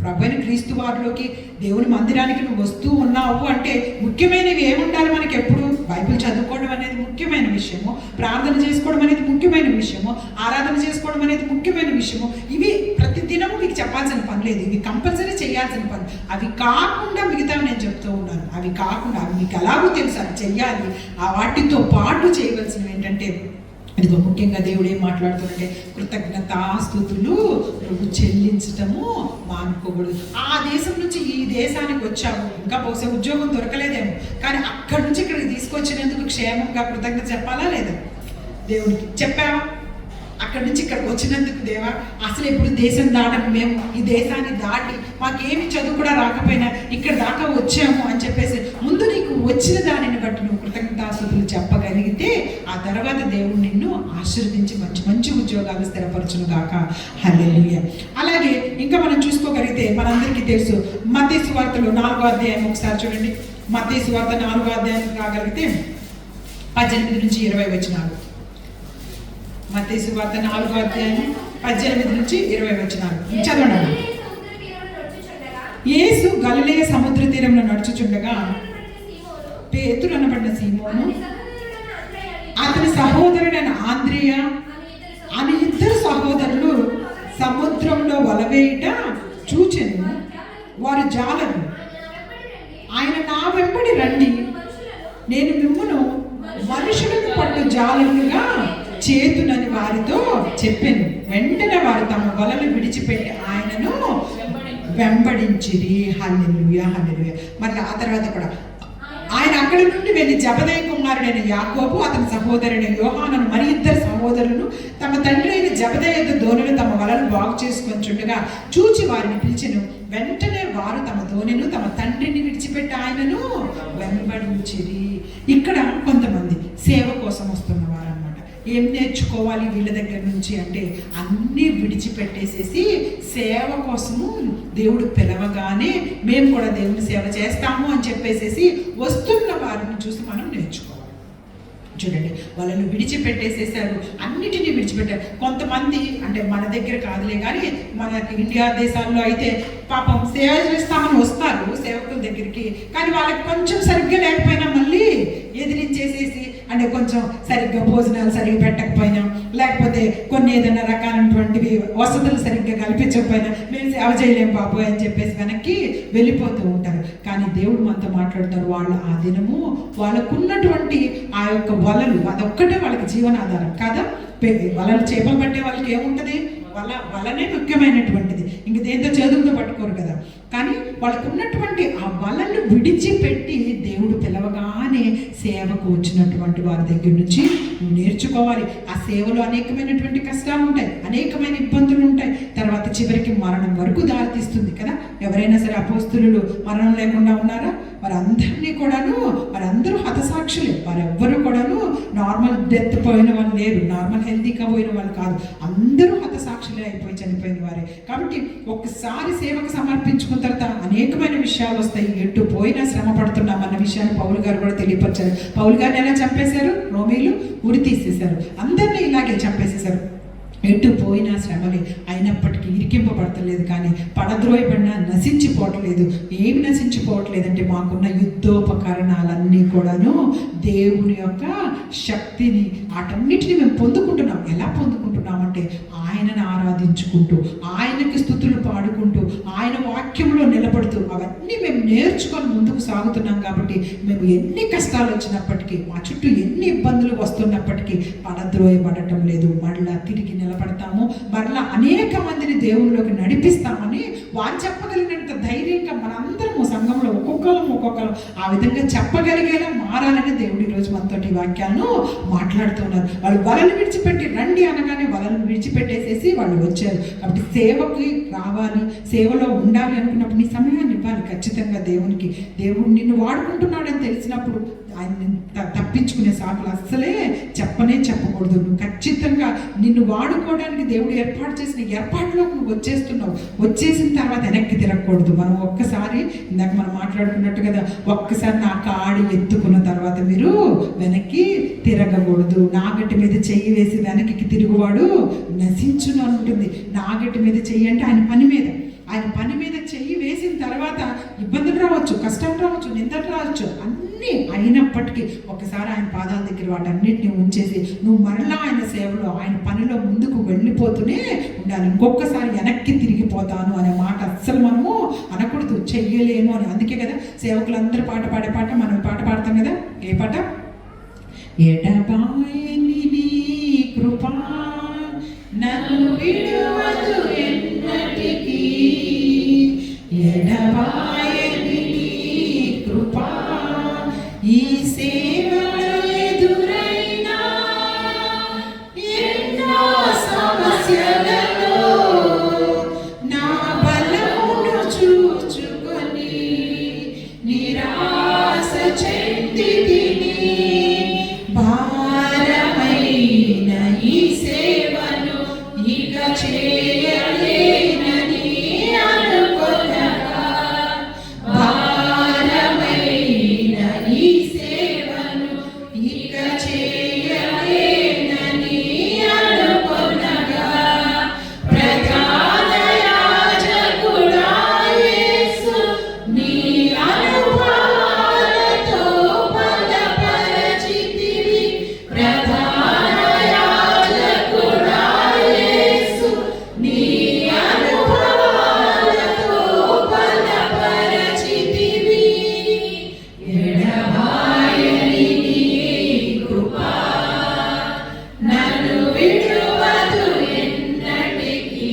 ప్రభువైన క్రీస్తు వారిలోకి దేవుని మందిరానికి నువ్వు వస్తూ ఉన్నావు అంటే ముఖ్యమైనవి ఏముండాలి మనకి ఎప్పుడు? బైబిల్ చదువుకోవడం అనేది ముఖ్యమైన విషయము, ప్రార్థన చేసుకోవడం అనేది ముఖ్యమైన విషయము, ఆరాధన చేసుకోవడం అనేది ముఖ్యమైన విషయము. ఇవి ప్రతి దినము మీకు చెప్పాల్సిన పని లేదు, ఇవి కంపల్సరీ చేయాల్సిన పని. అవి కాకుండా మిగతావి నేను చెప్తూ ఉన్నాను. అవి కాకుండా అవి మీకు ఎలాగో తెలుసు అవి చెయ్యాలి. ఆ వాటితో పాటు చేయవలసినవి ఏంటంటే ఇదిగో ముఖ్యంగా దేవుడు ఏం మాట్లాడుతుందంటే కృతజ్ఞతాస్తుతులు నువ్వు చెల్లించటము మానుకోకూడదు. ఆ దేశం నుంచి ఈ దేశానికి వచ్చావు, ఇంకా బహుశా ఉద్యోగం దొరకలేదేమో, కానీ అక్కడి నుంచి ఇక్కడికి తీసుకొచ్చినందుకు క్షేమంగా కృతజ్ఞత చెప్పాలా లేదా? దేవుడికి చెప్పావా? అక్కడి నుంచి ఇక్కడికి వచ్చినందుకు దేవా అసలు ఎప్పుడు దేశం దాటము, మేము ఈ దేశాన్ని దాటి మాకేమి చదువు కూడా రాకపోయినా ఇక్కడ దాకా వచ్చాము అని చెప్పేసి ముందు నీకు వచ్చిన దానిని బట్టి నువ్వు కృతజ్ఞతాస్తుతులు చెప్పగలిగితే ఆ తర్వాత దేవుడు నిన్ను ఆశీర్వదించి మంచి మంచి ఉద్యోగాలు స్థిరపరచును గాక. హల్లెలూయా. అలాగే ఇంకా మనం చూసుకోగలిగితే మనందరికీ తెలుసు మత్తయి సువార్తలో 4వ అధ్యాయం ఒకసారి చూడండి. మత్తయి సువార్త 4వ అధ్యాయానికి రాగలిగితే 18 నుంచి 20 వచనాలు. మత్తయి సువార్త 4వ అధ్యాయం 18 నుంచి 20 వచనాలు చదవండి. యేసు గలిలయ సముద్ర తీరంలో నడుచుచుండగా పేతురు అనబడిన సీమోను, అతని సహోదరుడైన ఆంద్రియ అని ఇద్దరు సహోదరులు సముద్రంలో వలవేయుట చూచెను. వారు జాలరు. ఆయన నా వెంబడి రండి, నేను మిమ్మును మనుషులకు పట్టు జాలరులుగా చేతునని వారితో చెప్పాను. వెంటనే వారు తమ వలలు విడిచిపెట్టి ఆయనను వెంబడించిరి. హల్లెలూయా, హల్లెలూయా. మళ్ళీ ఆ తర్వాత కూడా ఆయన అక్కడి నుండి వెళ్ళి జబదయి కుమారుడైన యాకోబు, అతని సహోదరుడైన యోహానును మరి ఇద్దరు సహోదరులు తమ తండ్రి అయిన జబదయి యొద్ద దోణిలో తమ వలలు బాగు చేసుకొని చుండగా చూచి వారిని పిలిచెను. వెంటనే వారు తమ దోణిను తమ తండ్రిని విడిచిపెట్టి ఆయనను వెంబడించిరి. ఇక్కడ కొంతమంది సేవ కోసం వస్తున్న వారు అన్నమాట. ఏం నేర్చుకోవాలి వీళ్ళ దగ్గర నుంచి అంటే అన్నీ విడిచిపెట్టేసేసి సేవ కోసము దేవుడు పిలవగానే మేము కూడా దేవుని సేవ చేస్తాము అని చెప్పేసేసి వస్తున్న వారిని చూసి మనం నేర్చుకోవాలి. చూడండి, వాళ్ళని విడిచిపెట్టేసేసారు, అన్నిటినీ విడిచిపెట్టారు. కొంతమంది అంటే మన దగ్గర కాదులే కానీ మనకి ఇండియా దేశాల్లో అయితే పాపం సేవ చేస్తామని వస్తారు సేవకుల దగ్గరికి, కానీ వాళ్ళకి కొంచెం సరిగ్గా లేకపోయినా మళ్ళీ ఎదిరించేసేసి అంటే కొంచెం సరిగ్గా భోజనాలు సరిగ్గా పెట్టకపోయినా లేకపోతే కొన్ని ఏదైనా రకాలైనటువంటివి వసతులు సరిగ్గా కల్పించకపోయినా మేము సేవ చేయలేం బాబు అని చెప్పేసి వెనక్కి వెళ్ళిపోతూ ఉంటారు. కానీ దేవుడు మనతో మాట్లాడుతారు. వాళ్ళు ఆ దినము వాళ్ళకున్నటువంటి ఆ యొక్క వలలు అదొక్కటే వాళ్ళకి జీవనాధారం కాదా. వలలు చేపలు పట్టే వాళ్ళకి ఏముంటుంది? వలనే ముఖ్యమైనటువంటిది, ఇంక దేంతో చేతులతో పట్టుకోరు కదా. కానీ వాళ్ళకు ఉన్నటువంటి ఆ వలను విడిచిపెట్టి దేవుడు పిలవగానే సేవకు వచ్చినటువంటి వారి దగ్గర నుంచి నేర్చుకోవాలి. ఆ సేవలో అనేకమైనటువంటి కష్టాలు ఉంటాయి, అనేకమైన ఇబ్బందులు ఉంటాయి, తర్వాత చివరికి మరణం వరకు దారితీస్తుంది కదా. ఎవరైనా సరే అపోస్తులు మరణం లేకుండా ఉన్నారా? వారందరూ హతసాక్షులే. వారెవ్వరూ కూడాను నార్మల్ డెత్ పోయిన వాళ్ళు లేరు, నార్మల్ హెల్తీగా పోయిన వాళ్ళు కాదు, అందరూ హతసాక్షులే అయిపోయి చనిపోయిన వారే. కాబట్టి ఒక్కసారి సేవకు సమర్పించుకున్న తర్వాత అనేకమైన విషయాలు వస్తాయి. ఎటు పోయినా శ్రమ పడుతున్నాం అన్న విషయాన్ని పౌలు గారు కూడా తెలియపరిచారు. పౌలు గారిని ఎలా చంపేశారు? రోమీలు ఉరి తీసేశారు, అందరినీ ఇలాగే చంపేసేశారు. ఎటు పోయినా శ్రమలే, అయినప్పటికీ ఇరికింపబడతలేదు, కానీ పడద్రోయబడినా నశించిపోవట్లేదు. ఏమి నశించిపోవట్లేదంటే మాకున్న యుద్ధోపకరణాలన్నీ కూడాను దేవుని యొక్క శక్తిని వాటన్నిటిని మేము పొందుకుంటున్నాం. ఎలా పొందుకుంటున్నామంటే ఆయనను ఆరాధించుకుంటూ, ఆయనకి స్తుతులు పాడుకుంటూ, ఆయన వాక్యంలో నిలబడుతూ అవన్నీ మేము నేర్చుకొని ముందుకు సాగుతున్నాం కాబట్టి మేము ఎన్ని కష్టాలు వచ్చినప్పటికీ, మా చుట్టూ ఎన్ని ఇబ్బందులు వస్తున్నప్పటికీ పడద్రోయబడటం లేదు. మరలా తిరిగి నిలబడతాము, మరలా అనేక మందిని దేవుళ్ళలోకి నడిపిస్తామని వారు చెప్పగలిగినంత ధైర్యంగా మనందరము సంఘంలో ఒక్కొక్కరు ఆ విధంగా చెప్పగలిగేలా మారాలని దేవుడు ఈరోజు మనతో ఈ వాక్యాలను మాట్లాడుతున్నారు. వాళ్ళు వలలు విడిచిపెట్టి రండి అనగానే వలలు విడిచిపెట్టేసేసి వాళ్ళు వచ్చారు. కాబట్టి సేవకి రావాలి, సేవలో ఉండాలి అనుకున్నప్పుడు నీ సమయాన్ని ఇవ్వాలి ఖచ్చితంగా దేవునికి. దేవుడు నిన్ను వాడుకుంటున్నాడని తెలిసినప్పుడు ఆయన తప్పించుకునే సాకులు అస్సలే చెప్పకూడదు. నువ్వు ఖచ్చితంగా నిన్ను వాడుకోవడానికి దేవుడు ఏర్పాటు చేసిన ఏర్పాటులోకి నువ్వు వచ్చేస్తున్నావు. వచ్చేసిన తర్వాత వెనక్కి తిరగకూడదు. మనం ఒక్కసారి ఇందాక మనం మాట్లాడుకున్నట్టు కదా, ఒక్కసారి నా కాడి ఎత్తుకున్న తర్వాత మీరు వెనక్కి తిరగకూడదు. నాగటి మీద చెయ్యి వేసి వెనక్కి తిరుగువాడు నశించును ఉంటుంది. నాగటి మీద చెయ్యి అంటే ఆయన పని మీద చెయ్యి వేసిన తర్వాత ఇబ్బందులు రావచ్చు, కష్టం రావచ్చు, నిందలు రావచ్చు, అన్నీ అయినప్పటికీ ఒకసారి ఆయన పాదాల దగ్గర వాటన్నిటిని ఉంచేసి నువ్వు మరలా ఆయన సేవలో, ఆయన పనిలో ముందుకు వెళ్ళిపోతూనే ఉండాలి. ఇంకొకసారి వెనక్కి తిరిగిపోతాను అనే మాట అస్సలు మనము అనకూడదు, చెయ్యలేను అని. అందుకే కదా సేవకులందరూ పాడే పాట మనం పాట పాడతాం కదా. ఏ పాట? ఎడబాయని నీ కృపా నన్ను విడువదు ఎన్నటికీ, ఎడబాయని నీ కృపా ఈ సేవలో ఎదురైనా ఎన్నో సమస్యలలో నా బలమును చూచుకొని నిరాశ చెందితిని. భారమైన ఈ సేవను ఇక చేయలేనని అనుకొనగా, భారమైన ఈ సేవను ఇక చేయలేనని అనుకొనగా, ప్రధాన యాజకుడా యేసు నీ అనుభవాలతో బలపరచితివి. ప్రధాన యాజకుడా యేసు నీ అనుభవాలతో బలపరచితివి. ఎడబాయని నీ కృపా నన్ను విడువదు ఎన్నటికీ.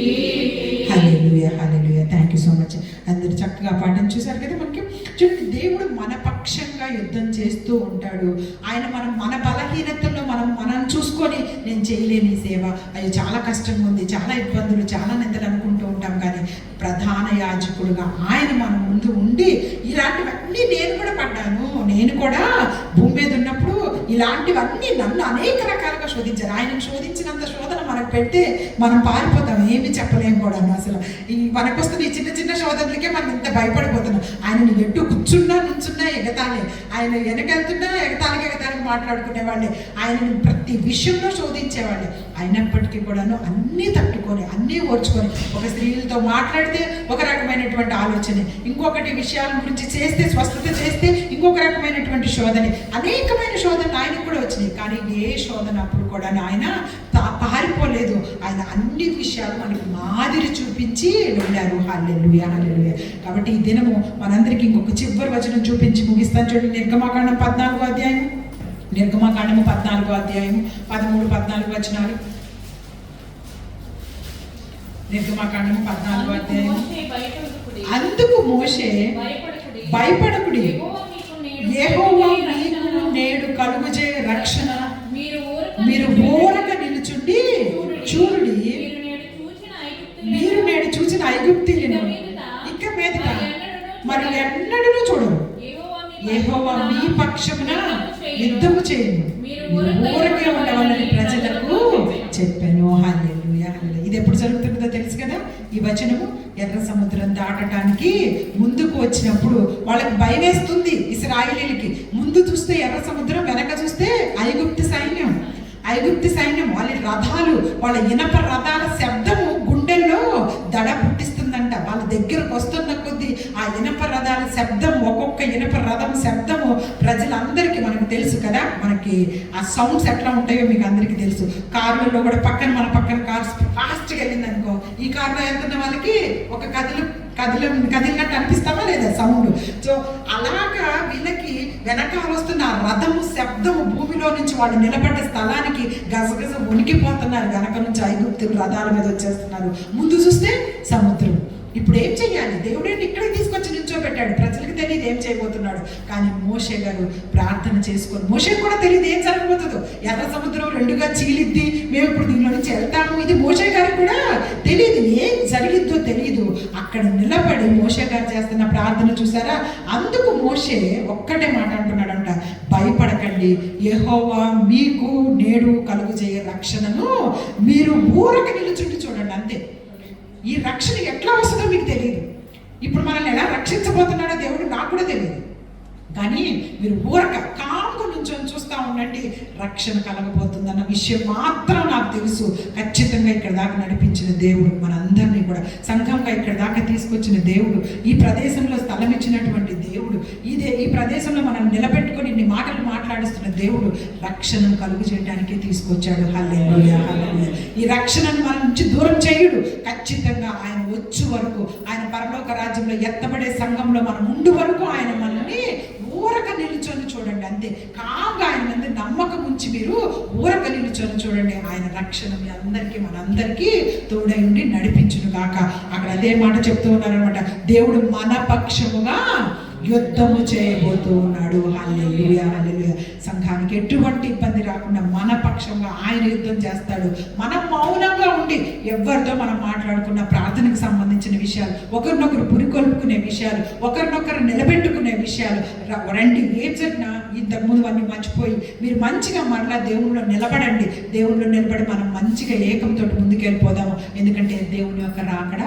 Hallelujah, hallelujah. Thank you so much. అందరు చక్కగా పాఠం చూశారు కదా. మనకి చూడండి, దేవుడు మన పక్షంగా యుద్ధం చేస్తూ ఉంటాడు. ఆయన మన బలహీనతల్లో మనం చూసుకొని నేను చేయలేని ఈ సేవ, అయ్యో చాలా కష్టంగా ఉంది, చాలా ఇబ్బందులు, చాలా నిందలు అనుకుంటూ ఉంటాం. కానీ ప్రధాన యాజకుడుగా ఆయన మన ముందు ఉండి ఇలాంటివన్నీ నేను కూడా పడ్డాను, నేను కూడా భూమి మీద ఉన్నప్పుడు ఇలాంటివన్నీ నన్ను అనేక రకాలుగా శోధించారు. ఆయనకు శోధించినంత శోధన మనకు పెడితే మనం పారిపోతాం, ఏమి చెప్పలేము కూడా. అసలు ఈ మనకు వస్తున్న ఈ చిన్న చిన్న శోధనలకే మనం ఇంత భయపడిపోతున్నాం. ఆయన ఎటు కూర్చున్నా నుంచున్నా ఎగతాలే, ఆయన వెనకెళ్తున్నా ఎగతానికి మాట్లాడుకునేవాళ్ళే, ఆయనను ప్రతి విషయంలో శోధించేవాళ్ళే. అయినప్పటికీ కూడాను అన్నీ తట్టుకొని, అన్నీ ఓర్చుకొని, ఒక స్త్రీలతో మాట్లాడితే ఒక రకమైనటువంటి ఆలోచన, ఇంకొకటి విషయాల గురించి చేస్తే, స్వస్థత చేస్తే ఇంకొక రకమైనటువంటి శోధన, అనేకమైన శోధనలు ఆయనకు కూడా వచ్చినాయి. కానీ ఏ శోధన అప్పుడు కూడా ఆయన పారిపోలేదు. ఆయన అన్ని విషయాలు మనకి మాదిరి చూపించి వెళ్ళారు. హల్లెలూయా, హల్లెలూయా. కాబట్టి ఈ దినము మనందరికీ ఇంకొక చివరి వచనం చూపించి ముగిస్తాను. చూడండి, నిర్గమాకాండం 14వ అధ్యాయం, నిర్గమాకాండము 14వ అధ్యాయం 13-14 వచనాలు. నిర్గమాకాండము 14వ అధ్యాయం. అందుకు మోషే భయపడకుడి, యెహోవా మీకు నేడు కలుగజేయ రక్షణ మీరు ఊరక నిలుచుండి చూడుడి. మీరు నేడు చూచిన ఐగుప్తీయులను ఇక మీదట మరి ఎన్నడూ చూడరు. యెహోవా మీ పక్షమున యుద్ధము చేయను, ఊరకే ఉండవాలని ప్రజలకు చెప్పాను. హల్లెలూయా, హల్లెలూయా. ఇది ఎప్పుడు జరుగుతుందో తెలుసు కదా. ఈ వచనము ఎర్ర సముద్రం దాటడానికి ముందుకు వచ్చినప్పుడు వాళ్ళకి భయం వేస్తుంది ఇశ్రాయేలీయులకి. ముందు చూస్తే ఎర్ర సముద్రం, వెనక చూస్తే ఐగుప్తు సైన్యం. వాళ్ళ రథాలు, వాళ్ళ ఇనప రథాల శబ్దము గుండెల్లో దడ పుట్టిస్తుందంట. వాళ్ళ దగ్గరకు వస్తున్న కొద్దీ ఆ ఇనప రథాల శబ్దం, ఒక్కొక్క ఇనప రథం శబ్దము ప్రజలందరికీ మనకు తెలుసు కదా. మనకి ఆ సౌండ్స్ ఎట్లా ఉంటాయో మీకు అందరికీ తెలుసు. కార్లలో కూడా మన పక్కన కార్ ఫాస్ట్గా వెళ్ళింది అనుకో, ఈ కార్లో వెళ్తున్న వాళ్ళకి ఒక కథలు కదిలినట్టు అనిపిస్తామా లేదా సౌండ్? సో అలాగా వీళ్ళకి వెనకాల వస్తున్న ఆ రథము శబ్దము, భూమిలో నుంచి వాళ్ళు నిలబడ్డ స్థలానికి గజగజ ఉనికిపోతున్నారు. వెనక నుంచి ఐగుప్తులు రథాల మీద వచ్చేస్తున్నారు. ముందు చూస్తే సముద్రం. ఇప్పుడు ఏం చెయ్యాలి? దేవుడిని ఇక్కడికి తీసుకొచ్చి నిల్చోబెట్టాడు. ప్రజలకు తెలియదు ఏం చేయబోతున్నాడు. కానీ మోషే గారు ప్రార్థన చేసుకొని, మోషే కూడా తెలియదు ఏం జరగబోతుందో. ఎర్ర సముద్రం రెండుగా చీలిద్ది, మేము ఇప్పుడు దీనిలో నుంచి వెళ్తాము, ఇది మోషే గారికి కూడా తెలియదు. ఏం జరిగిద్దో తెలియదు. అక్కడ నిలబడి మోషే గారు చేస్తున్న ప్రార్థన చూసారా? అందుకు మోషే ఒక్కటే మాట అంటున్నాడంట, భయపడకండి, యెహోవా మీకు నేడు కలుగు చేయే రక్షణను మీరు ఊరక నిలుచుండి చూడండి. అంతే. ఈ రక్షణ ఎట్లా వస్తుందో మీకు తెలియదు. ఇప్పుడు మనల్ని ఎలా రక్షించబోతున్నాడో దేవుడు నాకు కూడా తెలియదు. కానీ మీరు ఊరక కాముగా నుంచొని చూస్తూ ఉండండి, రక్షణ కలగబోతుందన్న విషయం మాత్రం నాకు తెలుసు. ఖచ్చితంగా ఇక్కడ దాకా నడిపించిన దేవుడు, మనందరినీ కూడా సంఘంగా ఇక్కడ దాకా తీసుకొచ్చిన దేవుడు, ఈ ప్రదేశంలో స్థలం ఇచ్చినటువంటి దేవుడు, ఈ ప్రదేశంలో మనం నిలబెట్టుకొని ఇన్ని మాటలు మాట్లాడిస్తున్న దేవుడు రక్షణను కలుగు చేయడానికే తీసుకొచ్చాడు. హల్లెలూయా, హల్లెలూయా. ఈ రక్షణను మన నుంచి దూరం చేయుడు. ఖచ్చితంగా ఆయన వచ్చు వరకు, ఆయన పరలోక రాజ్యంలో ఎత్తబడే సంఘంలో మనం ఉండు వరకు ఆయన మనల్ని ఊరక నిలుచొని చూడండి. అంతే. కాగా ఆయన మీద నమ్మకం ఉంచి మీరు ఊరక నిలుచొని చూడండి. ఆయన రక్షణ మీ అందరికీ, మనందరికీ తోడై ఉండి నడిపించును కాక. అక్కడ అదే మాట చెప్తూ ఉన్నారనమాట, దేవుడు మన పక్షముగా యుద్ధము చేయబోతూ ఉన్నాడు. హల్లెలూయా, హల్లెలూయా. సంఘానికి ఎటువంటి ఇబ్బంది రాకుండా మన పక్షంగా ఆయన యుద్ధం చేస్తాడు. మనం మౌనంగా ఉండి ఎవరితో మనం మాట్లాడుకున్న ప్రార్థనకు సంబంధించిన విషయాలు, ఒకరినొకరు పురికొల్పుకునే విషయాలు, ఒకరినొకరు నిలబెట్టుకునే విషయాలు, రండి ఏం జరిగినా ఇంతకుముందు అన్నీ మర్చిపోయి మీరు మంచిగా మరలా దేవుళ్ళలో నిలబడండి. దేవుళ్ళలో నిలబడి మనం మంచిగా ఏకంతో ముందుకెళ్ళిపోదాము. ఎందుకంటే దేవుని యొక్క రాకడ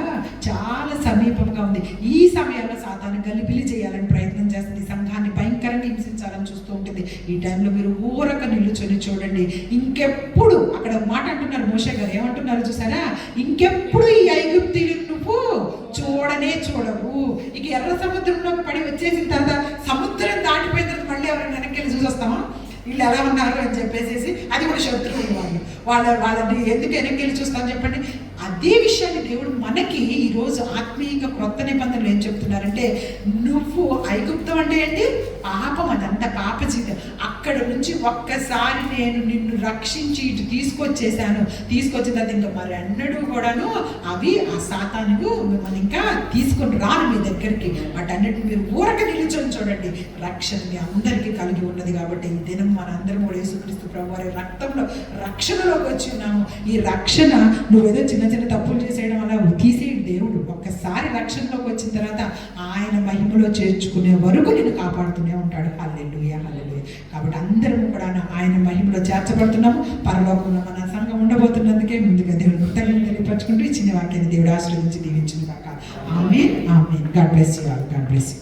చాలా సమీపంగా ఉంది. ఈ సమయంలో సాతాను గలిబిలి చేయాలని ప్రయత్నం చేస్తుంది. సంఘాన్ని భయంకరంగా హింసించాలని చూస్తూ ఉంటుంది. ఈ టైంలో మీరు ఊరక నిలుచొని చూడండి. ఇంకెప్పుడు, అక్కడ మాట అంటున్నారు మోషే గారు, ఏమంటున్నారు చూసారా? ఇంకెప్పుడు ఈ ఐగుప్తీయులను నువ్వు చూడనే చూడవు. ఇక ఎర్ర సముద్రంలోకి పడి వచ్చేసిన తర్వాత, సముద్రం దాటిపోయిన తర్వాత మళ్ళీ ఎవరైనా వెనక్కి వెళ్ళి చూసొస్తామా? వీళ్ళు ఎలా ఉన్నారు అని చెప్పేసి, అది కూడా శత్రువులు వాళ్ళని ఎందుకు వెనక్కి వెళ్ళి చూస్తామని చెప్పండి. అదే విషయాన్ని దేవుడు మనకి ఈరోజు ఆత్మీయంగా క్రొత్త నిబంధనలు ఏం చెప్తున్నారంటే, నువ్వు ఐగుప్తం అంటే ఏంటి? పాపం, అదంతా పాప జీవితం. అక్కడ నుంచి ఒక్కసారి నేను నిన్ను రక్షించి ఇటు తీసుకొచ్చేసాను. తీసుకొచ్చిన తర్వాత ఇంకా మరి అన్నడు కూడాను అవి ఆ సాతాను మిమ్మల్ని ఇంకా తీసుకొని రాను మీ దగ్గరికి. వాటన్నిటిని మీరు ఊరక నిలుచొని చూడండి. రక్షణ మీ అందరికీ కలిగి ఉన్నది. కాబట్టి ఈ దినం మనందరం కూడా యేసుక్రీస్తు ప్రభువారి రక్తంలో రక్షణలోకి వచ్చి ఉన్నాము. ఈ రక్షణ నువ్వేదో చిన్న చిన్న తప్పులు చేసేయడం వల్ల తీసేయడు దేవుడు. ఒక్కసారి రక్షణలోకి వచ్చిన తర్వాత ఆయన మహిమలో చేర్చుకునే వరకు నేను కాపాడుతూనే ఉంటాడు. హల్లెలూయా, హల్లెలూయా. కాబట్టి అందరము కూడా ఆయన మహిమలో చేర్చబడుతున్నాము. పరలోకంలో మన సంఘం ఉండబోతున్నందుకే ముందుగా దేవుడు కృతజ్ఞతలు తెలియపరచుకుంటూ ఈ చిన్న వాక్యాన్ని దేవుడు ఆశీర్వదించి దీవించును కాక. Amen, amen. God bless you all. God bless you.